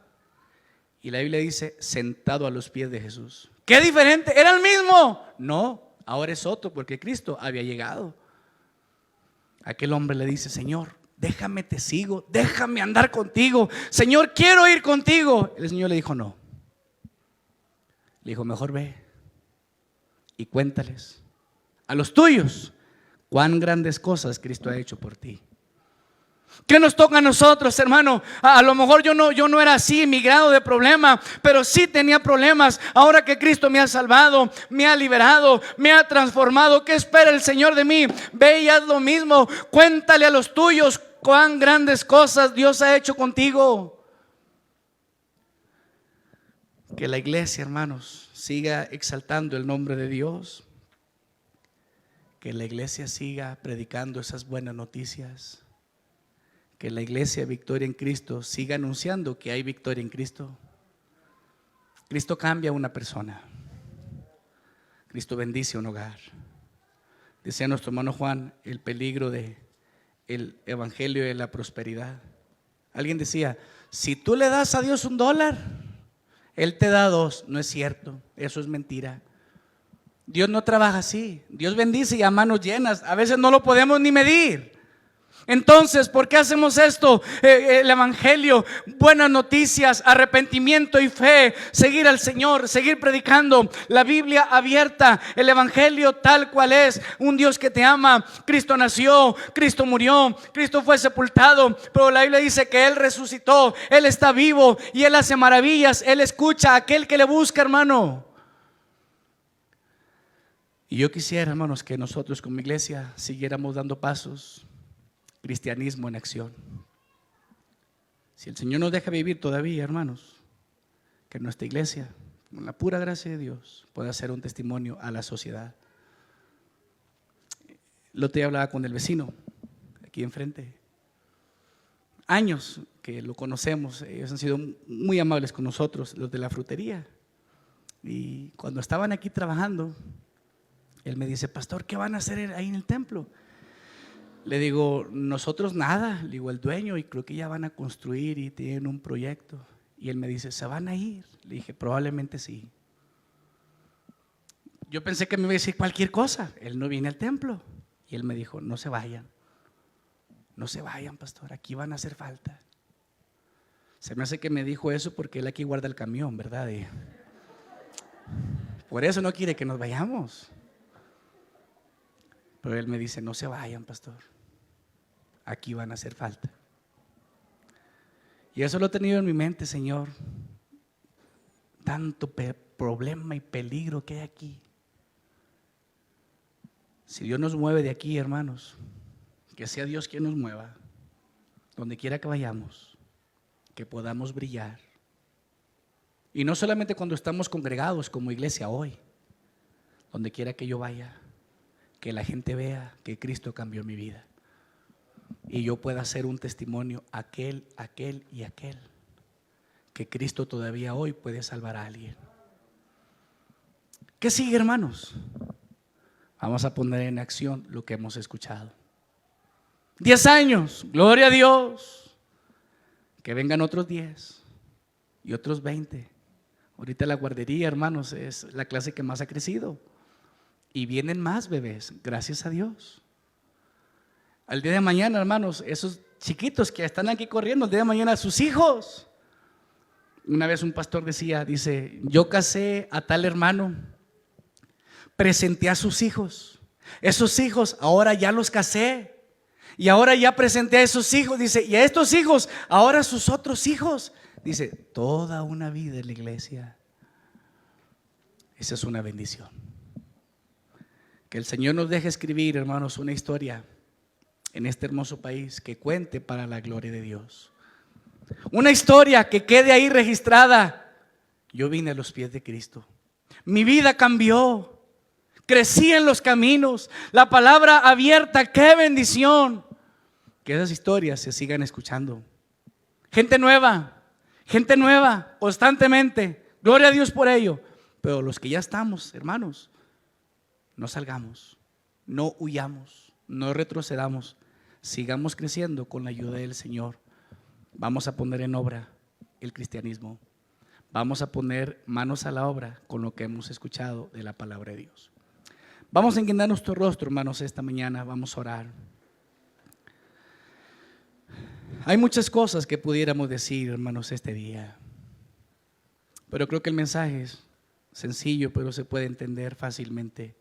y la Biblia dice, sentado a los pies de Jesús. ¿Qué diferente? ¿Era el mismo? No, ahora es otro, porque Cristo había llegado. Aquel hombre le dice: Señor, déjame, te sigo, déjame andar contigo. Señor, quiero ir contigo. El Señor le dijo: no. Le dijo: mejor ve y cuéntales a los tuyos cuán grandes cosas Cristo ha hecho por ti. ¿Qué nos toca a nosotros, hermano? A lo mejor yo no era así, mi grado de problema, pero sí tenía problemas. Ahora que Cristo me ha salvado, me ha liberado, me ha transformado, ¿qué espera el Señor de mí? Ve y haz lo mismo. Cuéntale a los tuyos cuán grandes cosas Dios ha hecho contigo. Que la iglesia, hermanos, siga exaltando el nombre de Dios. Que la iglesia siga predicando esas buenas noticias. Que la iglesia Victoria en Cristo siga anunciando que hay victoria en Cristo. Cristo cambia a una persona. Cristo bendice un hogar. Decía nuestro hermano Juan, el peligro del evangelio de la prosperidad. Alguien decía: si tú le das a Dios $1, Él te da 2. No es cierto, eso es mentira. Dios no trabaja así. Dios bendice y a manos llenas. A veces no lo podemos ni medir. Entonces, ¿por qué hacemos esto? El evangelio, buenas noticias, arrepentimiento y fe, seguir al Señor, seguir predicando, la Biblia abierta, el evangelio tal cual es, un Dios que te ama. Cristo nació, Cristo murió, Cristo fue sepultado, pero la Biblia dice que Él resucitó, Él está vivo y Él hace maravillas. Él escucha a aquel que le busca, hermano. Y yo quisiera, hermanos, que nosotros como iglesia siguiéramos dando pasos, cristianismo en acción. Si el Señor nos deja vivir todavía, hermanos, que nuestra iglesia, con la pura gracia de Dios, pueda ser un testimonio a la sociedad. El otro día hablaba con el vecino, aquí enfrente. Años que lo conocemos, ellos han sido muy amables con nosotros, los de la frutería. Y cuando estaban aquí trabajando, él me dice: pastor, ¿qué van a hacer ahí en el templo? Le digo: nosotros nada. Le digo: el dueño, y creo que ya van a construir y tienen un proyecto. Y él me dice: ¿se van a ir? Le dije: probablemente sí. Yo pensé que me iba a decir cualquier cosa. Él no viene al templo. Y él me dijo: no se vayan. No se vayan, pastor, aquí van a hacer falta. Se me hace que me dijo eso porque él aquí guarda el camión, ¿verdad? Y por eso no quiere que nos vayamos. Pero él me dice: no se vayan, pastor, aquí van a hacer falta. Y eso lo he tenido en mi mente, Señor. Tanto problema y peligro que hay aquí. Si Dios nos mueve de aquí, hermanos, que sea Dios quien nos mueva, donde quiera que vayamos, que podamos brillar. Y no solamente cuando estamos congregados como iglesia hoy, donde quiera que yo vaya, que la gente vea que Cristo cambió mi vida y yo pueda ser un testimonio aquel y aquel, que Cristo todavía hoy puede salvar a alguien. ¿Qué sigue, hermanos? Vamos a poner en acción lo que hemos escuchado. 10 años, gloria a Dios. Que vengan otros 10 y otros 20. Ahorita la guardería, hermanos, es la clase que más ha crecido. Y vienen más bebés, gracias a Dios. Al día de mañana, hermanos, esos chiquitos que están aquí corriendo, el día de mañana sus hijos. Una vez un pastor dice: yo casé a tal hermano, presenté a sus hijos. Esos hijos ahora ya los casé. Y ahora ya presenté a esos hijos, dice, y a estos hijos, ahora sus otros hijos. Dice, toda una vida en la iglesia. Esa es una bendición. Que el Señor nos deje escribir, hermanos, una historia en este hermoso país que cuente para la gloria de Dios. Una historia que quede ahí registrada. Yo vine a los pies de Cristo. Mi vida cambió. Crecí en los caminos, la palabra abierta, qué bendición. Que esas historias se sigan escuchando. Gente nueva, constantemente. Gloria a Dios por ello. Pero los que ya estamos, hermanos, no salgamos, no huyamos, no retrocedamos. Sigamos creciendo con la ayuda del Señor. Vamos a poner en obra el cristianismo. Vamos a poner manos a la obra con lo que hemos escuchado de la palabra de Dios. Vamos a inclinar nuestro rostro, hermanos, esta mañana. Vamos a orar. Hay muchas cosas que pudiéramos decir, hermanos, este día. Pero creo que el mensaje es sencillo, pero se puede entender fácilmente.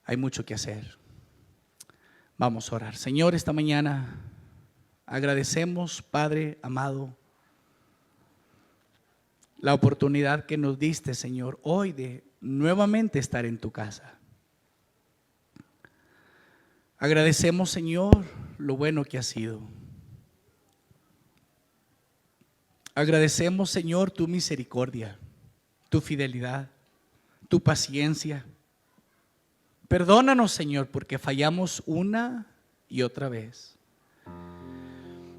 Hay mucho que hacer. Vamos a orar. Señor, esta mañana agradecemos, Padre amado, la oportunidad que nos diste, Señor, hoy de nuevamente estar en tu casa. Agradecemos, Señor, lo bueno que has sido. Agradecemos, Señor, tu misericordia, tu fidelidad, tu paciencia. Perdónanos, Señor, porque fallamos una y otra vez.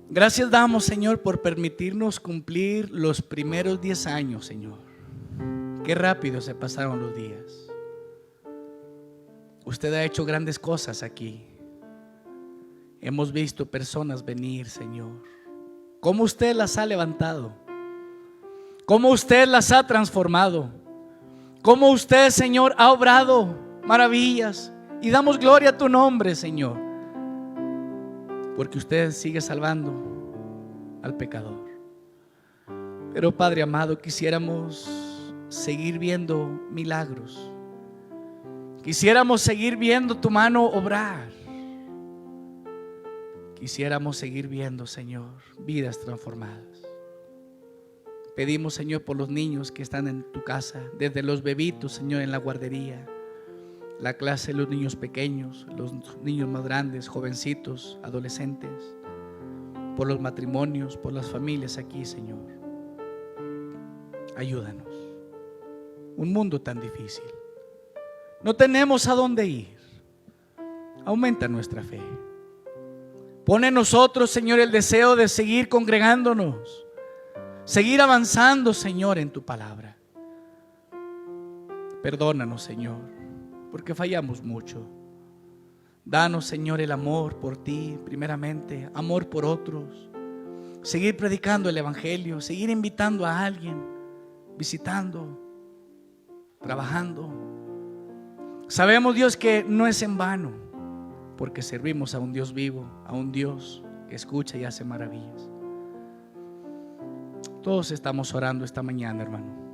Gracias damos, Señor, por permitirnos cumplir los primeros 10 años, Señor. Qué rápido se pasaron los días. Usted ha hecho grandes cosas aquí. Hemos visto personas venir, Señor. Cómo usted las ha levantado. Cómo usted las ha transformado. Cómo usted, Señor, ha obrado maravillas. Y damos gloria a tu nombre, Señor. Porque usted sigue salvando al pecador. Pero Padre amado, quisiéramos seguir viendo milagros. Quisiéramos seguir viendo tu mano obrar. Quisiéramos seguir viendo, Señor, vidas transformadas. Pedimos, Señor, por los niños que están en tu casa, desde los bebitos, Señor, en la guardería, la clase de los niños pequeños, los niños más grandes, jovencitos, adolescentes, por los matrimonios, por las familias aquí, Señor. Ayúdanos. Un mundo tan difícil. No tenemos a dónde ir. Aumenta nuestra fe. Pone en nosotros, Señor, el deseo de seguir congregándonos, seguir avanzando, Señor, en tu palabra. Perdónanos, Señor, porque fallamos mucho. Danos, Señor, el amor por ti, primeramente, amor por otros. Seguir predicando el evangelio, seguir invitando a alguien, visitando, trabajando. Sabemos, Dios, que no es en vano, porque servimos a un Dios vivo, a un Dios que escucha y hace maravillas. Todos estamos orando esta mañana, hermano.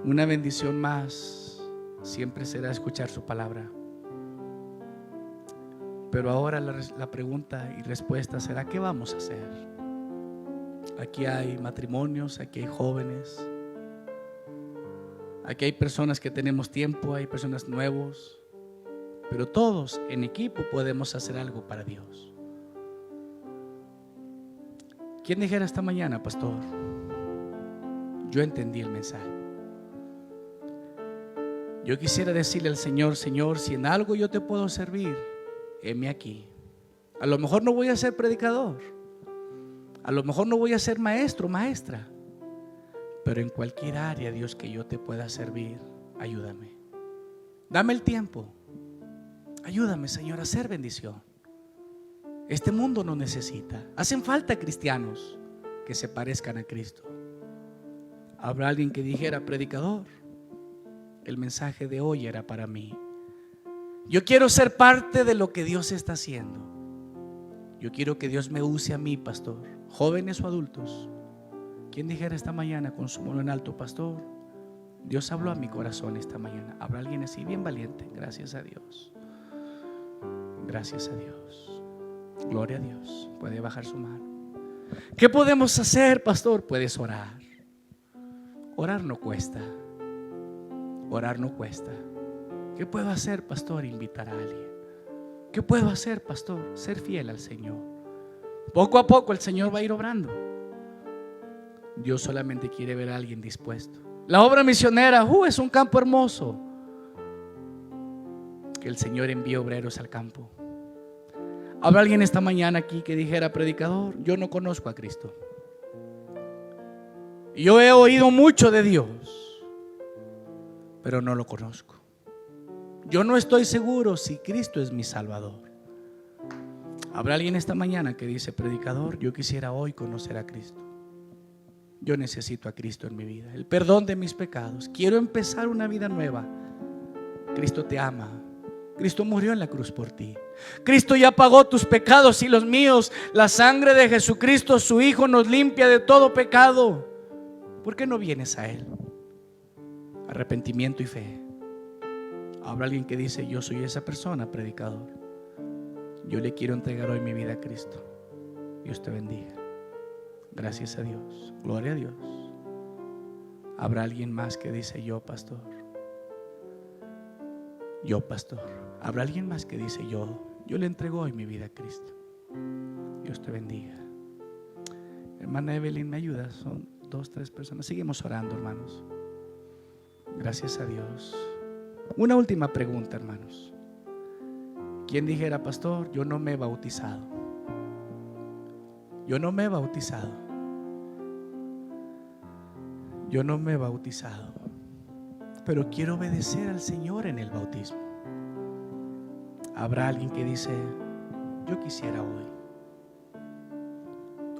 Una bendición más siempre será escuchar su palabra. Pero ahora la pregunta y respuesta será: ¿qué vamos a hacer? Aquí hay matrimonios, aquí hay jóvenes, aquí hay personas que tenemos tiempo, hay personas nuevos, pero todos en equipo podemos hacer algo para Dios. ¿Quién dijera esta mañana, pastor? Yo entendí el mensaje. Yo quisiera decirle al Señor: Señor, si en algo yo te puedo servir, heme aquí. A lo mejor no voy a ser predicador, a lo mejor no voy a ser maestro, maestra, pero en cualquier área, Dios, que yo te pueda servir, ayúdame. Dame el tiempo. Ayúdame, Señor, a hacer bendición. Este mundo nos necesita. Hacen falta cristianos que se parezcan a Cristo. Habrá alguien que dijera: predicador, el mensaje de hoy era para mí. Yo quiero ser parte de lo que Dios está haciendo. Yo quiero que Dios me use a mí, pastor, jóvenes o adultos. ¿Quién dijera esta mañana con su mano en alto: pastor, Dios habló a mi corazón esta mañana? ¿Habrá alguien así bien valiente? Gracias a Dios. Gracias a Dios. Gloria a Dios. Puede bajar su mano. ¿Qué podemos hacer, pastor? Puedes orar. Orar no cuesta. Orar no cuesta. ¿Qué puedo hacer, pastor? Invitar a alguien. ¿Qué puedo hacer, pastor? Ser fiel al Señor. Poco a poco el Señor va a ir obrando. Dios solamente quiere ver a alguien dispuesto. La obra misionera es un campo hermoso. Que el Señor envíe obreros al campo. ¿Habrá alguien esta mañana aquí que dijera: predicador, yo no conozco a Cristo? Yo he oído mucho de Dios, pero no lo conozco. Yo no estoy seguro si Cristo es mi Salvador. ¿Habrá alguien esta mañana que dice: predicador, yo quisiera hoy conocer a Cristo? Yo necesito a Cristo en mi vida, el perdón de mis pecados. Quiero empezar una vida nueva. Cristo te ama. Cristo murió en la cruz por ti. Cristo ya pagó tus pecados y los míos. La sangre de Jesucristo, su Hijo, nos limpia de todo pecado. ¿Por qué no vienes a Él? Arrepentimiento y fe. Habrá alguien que dice: yo soy esa persona, predicador. Yo le quiero entregar hoy mi vida a Cristo. Dios te bendiga. Gracias a Dios. Gloria a Dios. Habrá alguien más que dice: yo, pastor. Yo, pastor. Habrá alguien más que dice: yo le entrego hoy mi vida a Cristo. Dios te bendiga. Hermana Evelyn, ¿me ayudas? Son 2, 3 personas. Seguimos orando, hermanos. Gracias a Dios. Una última pregunta, hermanos. ¿Quién dijera: pastor, yo no me he bautizado? Yo no me he bautizado. Yo no me he bautizado, pero quiero obedecer al Señor en el bautismo. Habrá alguien que dice: yo quisiera hoy.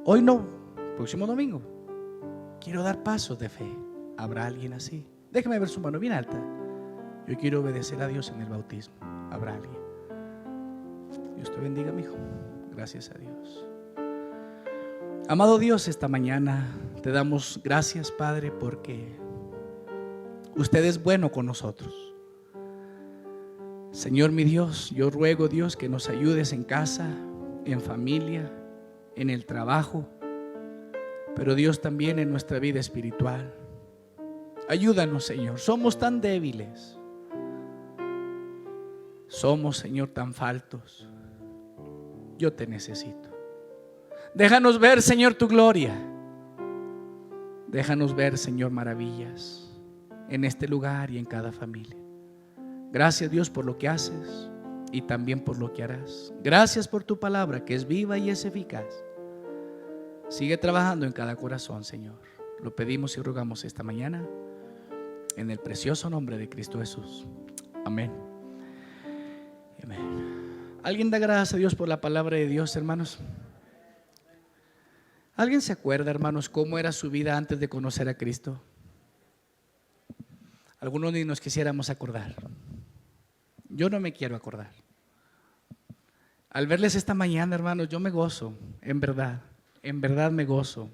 Hoy no, próximo domingo. Quiero dar pasos de fe. ¿Habrá alguien así? Déjeme ver su mano bien alta. Yo quiero obedecer a Dios en el bautismo. ¿Habrá alguien? Dios te bendiga, mi hijo. Gracias a Dios. Amado Dios, esta mañana te damos gracias, Padre, porque usted es bueno con nosotros. Señor mi Dios, yo ruego, Dios, que nos ayudes en casa, en familia, en el trabajo, pero Dios también en nuestra vida espiritual. Ayúdanos, Señor. Somos tan débiles. Somos, Señor, tan faltos. Yo te necesito. Déjanos ver, Señor, tu gloria. Déjanos ver, Señor, maravillas en este lugar y en cada familia. Gracias, Dios, por lo que haces y también por lo que harás. Gracias por tu palabra, que es viva y es eficaz. Sigue trabajando en cada corazón, Señor. Lo pedimos y rogamos esta mañana en el precioso nombre de Cristo Jesús. Amén. Amén. ¿Alguien da gracias a Dios por la palabra de Dios, hermanos? ¿Alguien se acuerda, hermanos, cómo era su vida antes de conocer a Cristo? Algunos ni nos quisiéramos acordar. Yo no me quiero acordar. Al verles esta mañana, hermanos, yo me gozo, en verdad me gozo.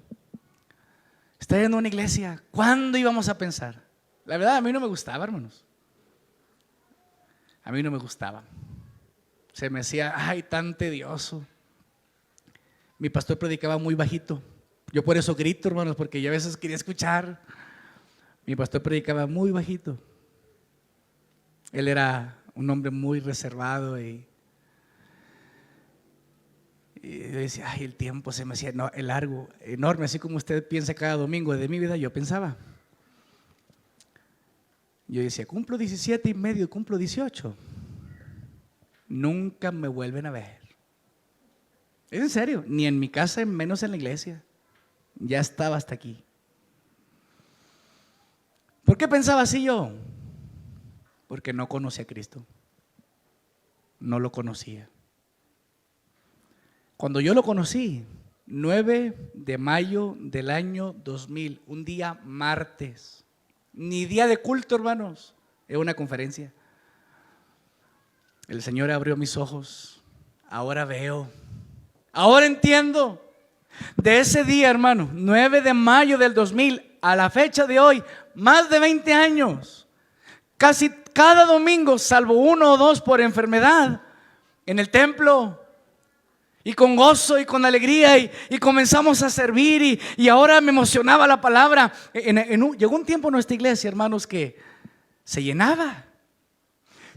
Estar en una iglesia, ¿cuándo íbamos a pensar? La verdad, a mí no me gustaba, hermanos. A mí no me gustaba. Se me hacía, ay, tan tedioso. Mi pastor predicaba muy bajito. Yo por eso grito, hermanos, porque yo a veces quería escuchar. Mi pastor predicaba muy bajito. Él era un hombre muy reservado y yo decía, ay, el tiempo se me hacía largo, enorme, así como usted piensa cada domingo de mi vida, yo pensaba. Yo decía, cumplo 17 y medio, cumplo 18. Nunca me vuelven a ver. Es en serio, ni en mi casa, menos en la iglesia. Ya estaba hasta aquí. ¿Por qué pensaba así yo? Porque no conocía a Cristo. No lo conocía. Cuando yo lo conocí, 9 de mayo del año 2000, un día martes, ni día de culto, hermanos, es una conferencia. El Señor abrió mis ojos, ahora veo, ahora entiendo. De ese día, hermano, 9 de mayo del 2000 a la fecha de hoy, más de 20 años, casi cada domingo, salvo 1 o 2 por enfermedad, en el templo, y con gozo y con alegría, y comenzamos a servir, y ahora me emocionaba la palabra. Llegó un tiempo en nuestra iglesia, hermanos, que se llenaba.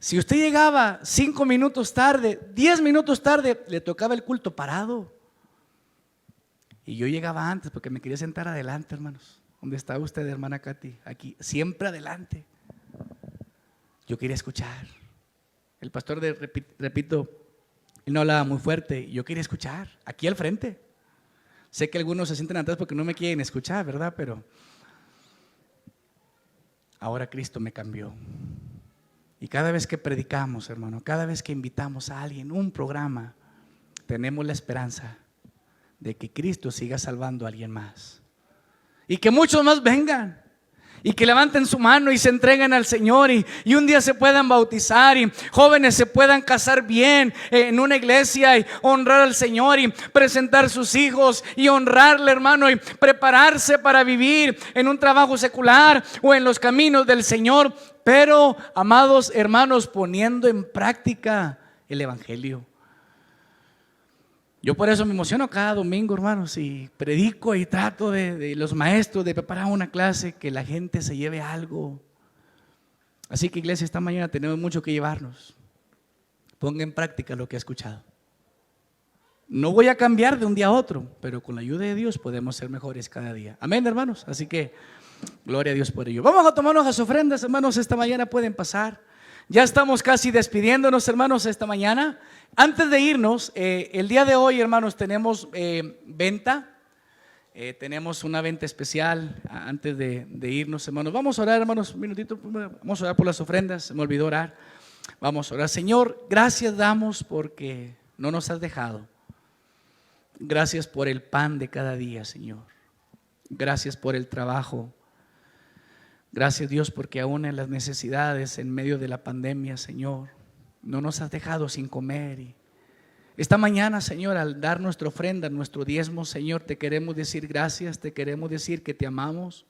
Si usted llegaba 5 minutos tarde, 10 minutos tarde, le tocaba el culto parado. Y yo llegaba antes porque me quería sentar adelante, hermanos. ¿Dónde está usted, hermana Katy? Aquí, siempre adelante. Yo quería escuchar. El pastor, repito, él no hablaba muy fuerte. Yo quería escuchar, aquí al frente. Sé que algunos se sienten atrás porque no me quieren escuchar, ¿verdad? Pero ahora Cristo me cambió. Y cada vez que predicamos, hermano, cada vez que invitamos a alguien, un programa, tenemos la esperanza de que Cristo siga salvando a alguien más. Y que muchos más vengan. Y que levanten su mano y se entreguen al Señor, y un día se puedan bautizar, y jóvenes se puedan casar bien en una iglesia y honrar al Señor, y presentar sus hijos y honrarle, hermano, y prepararse para vivir en un trabajo secular o en los caminos del Señor, pero, amados hermanos, poniendo en práctica el evangelio. Yo por eso me emociono cada domingo, hermanos, y predico y trato de los maestros de preparar una clase, que la gente se lleve algo. Así que, iglesia, esta mañana tenemos mucho que llevarnos. Ponga en práctica lo que ha escuchado. No voy a cambiar de un día a otro, pero con la ayuda de Dios podemos ser mejores cada día. Amén, hermanos. Así que gloria a Dios por ello. Vamos a tomarnos las ofrendas, hermanos. Esta mañana pueden pasar. Ya estamos casi despidiéndonos, hermanos, esta mañana. Antes de irnos, el día de hoy, hermanos, tenemos venta. Tenemos una venta especial antes de irnos, hermanos. Vamos a orar, hermanos, un minutito. Vamos a orar por las ofrendas. Se me olvidó orar. Vamos a orar. Señor, gracias damos porque no nos has dejado. Gracias por el pan de cada día, Señor. Gracias por el trabajo. Gracias, Dios, porque aún en las necesidades, en medio de la pandemia, Señor, no nos has dejado sin comer. Y esta mañana, Señor, al dar nuestra ofrenda, nuestro diezmo, Señor, te queremos decir gracias, te queremos decir que te amamos.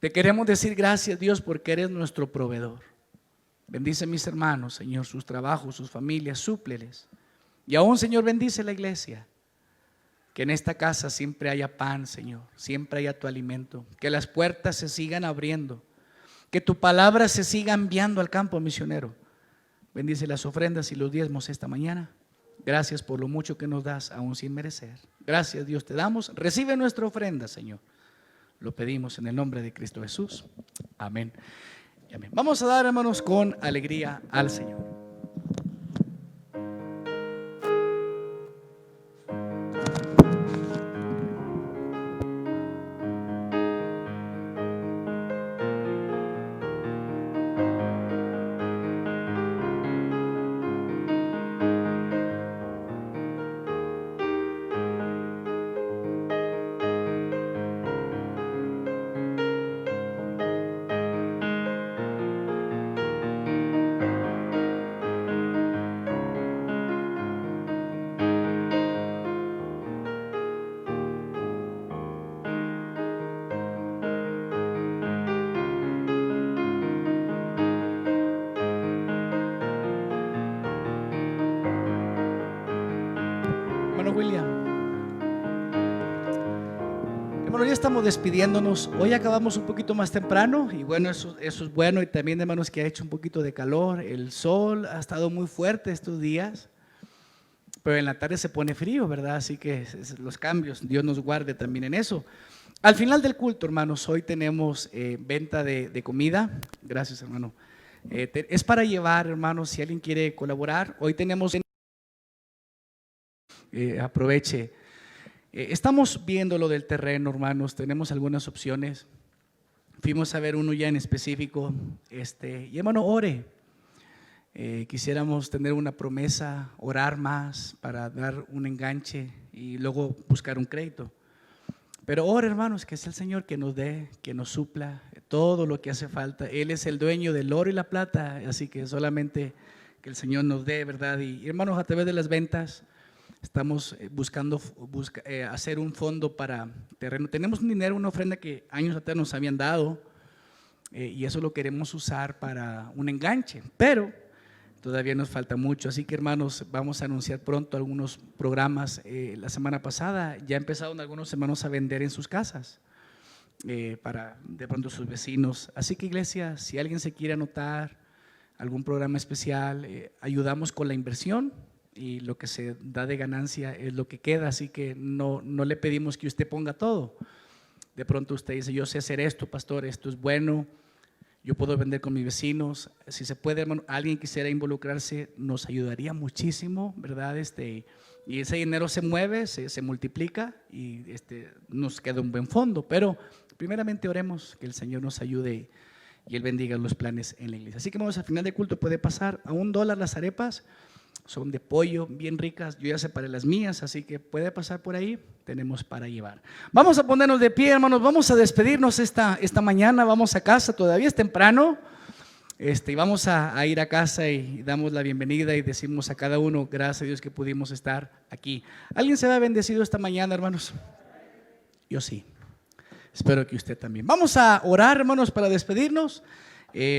Te queremos decir gracias, Dios, porque eres nuestro proveedor. Bendice a mis hermanos, Señor, sus trabajos, sus familias, súpleles. Y aún, Señor, bendice la iglesia. Que en esta casa siempre haya pan, Señor, siempre haya tu alimento, que las puertas se sigan abriendo, que tu palabra se siga enviando al campo misionero. Bendice las ofrendas y los diezmos esta mañana. Gracias por lo mucho que nos das, aún sin merecer. Gracias, Dios, te damos. Recibe nuestra ofrenda, Señor. Lo pedimos en el nombre de Cristo Jesús. Amén. Amén. Vamos a dar, hermanos, con alegría al Señor. Hermano William, hermano, ya estamos despidiéndonos. Hoy acabamos un poquito más temprano y bueno, eso es bueno. Y también, hermanos, que ha hecho un poquito de calor. El sol ha estado muy fuerte estos días, pero en la tarde se pone frío, ¿verdad? Así que los cambios, Dios nos guarde también en eso. Al final del culto, hermanos, hoy tenemos venta de comida. Gracias, hermano. Es para llevar, hermanos, si alguien quiere colaborar. Hoy tenemos... aproveche. Estamos viendo lo del terreno, hermanos. Tenemos algunas opciones. Fuimos a ver uno ya en específico. Y hermano, ore. Quisiéramos tener una promesa, orar más para dar un enganche y luego buscar un crédito. Pero ore, hermanos, que es el Señor que nos dé, que nos supla todo lo que hace falta. Él es el dueño del oro y la plata, así que solamente que el Señor nos dé, ¿verdad? Y hermanos, a través de las ventas estamos buscando hacer un fondo para terreno. Tenemos un dinero, una ofrenda que años atrás nos habían dado y eso lo queremos usar para un enganche, pero todavía nos falta mucho. Así que, hermanos, vamos a anunciar pronto algunos programas. La semana pasada ya empezaron algunos hermanos a vender en sus casas para de pronto sus vecinos. Así que, iglesia, si alguien se quiere anotar algún programa especial, ayudamos con la inversión. Y lo que se da de ganancia es lo que queda, así que no le pedimos que usted ponga todo. De pronto usted dice, yo sé hacer esto, pastor, esto es bueno, yo puedo vender con mis vecinos. Si se puede, hermano, alguien quisiera involucrarse, nos ayudaría muchísimo, ¿verdad? Y ese dinero se mueve, se multiplica y nos queda un buen fondo. Pero primeramente oremos que el Señor nos ayude y Él bendiga los planes en la iglesia. Así que vamos al final del culto, puede pasar a $1 las arepas. Son de pollo, bien ricas. Yo ya separé las mías, así que puede pasar por ahí. Tenemos para llevar. Vamos a ponernos de pie, hermanos. Vamos a despedirnos esta mañana. Vamos a casa, todavía es temprano. Y vamos a ir a casa y damos la bienvenida y decimos a cada uno, gracias a Dios que pudimos estar aquí. ¿Alguien se va bendecido esta mañana, hermanos? Yo sí. Espero que usted también. Vamos a orar, hermanos, para despedirnos.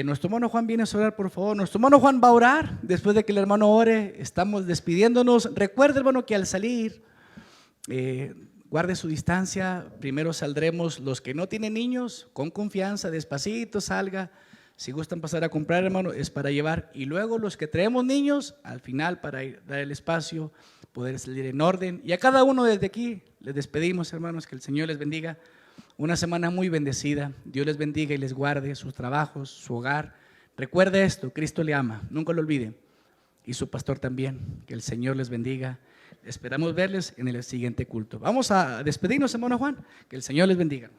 Nuestro hermano Juan viene a orar, por favor. Nuestro hermano Juan va a orar. Después de que el hermano ore, estamos despidiéndonos. Recuerde, hermano, que al salir, guarde su distancia. Primero saldremos los que no tienen niños, con confianza, despacito, salga. Si gustan pasar a comprar, hermano, es para llevar. Y luego los que traemos niños, al final, para dar el espacio, poder salir en orden. Y a cada uno desde aquí les despedimos, hermanos, que el Señor les bendiga. Una semana muy bendecida. Dios les bendiga y les guarde sus trabajos, su hogar. Recuerde esto, Cristo le ama, nunca lo olvide. Y su pastor también. Que el Señor les bendiga. Esperamos verles en el siguiente culto. Vamos a despedirnos, hermano Juan. Que el Señor les bendiga.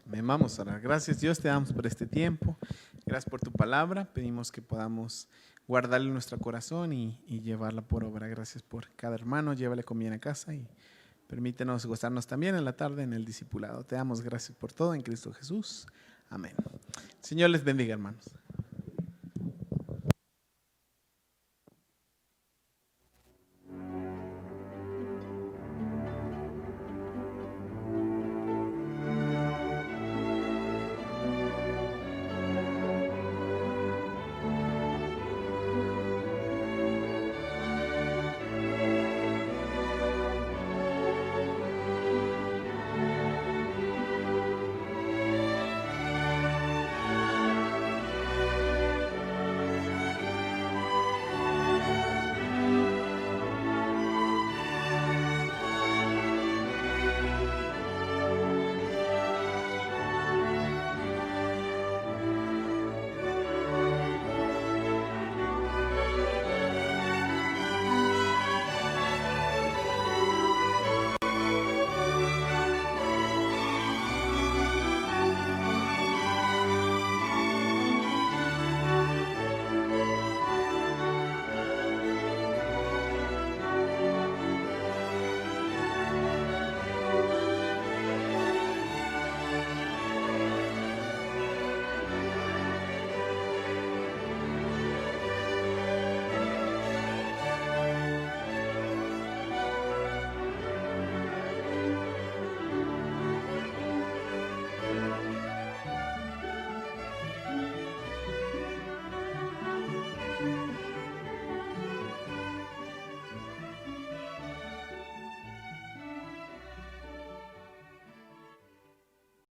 Vamos a orar. Gracias, Dios, te damos por este tiempo. Gracias por tu palabra. Pedimos que podamos guardarla en nuestro corazón y llevarla por obra. Gracias por cada hermano. Llévale comida a casa y permítenos gozarnos también en la tarde en el discipulado. Te damos gracias por todo en Cristo Jesús. Amén. Señor les bendiga, hermanos.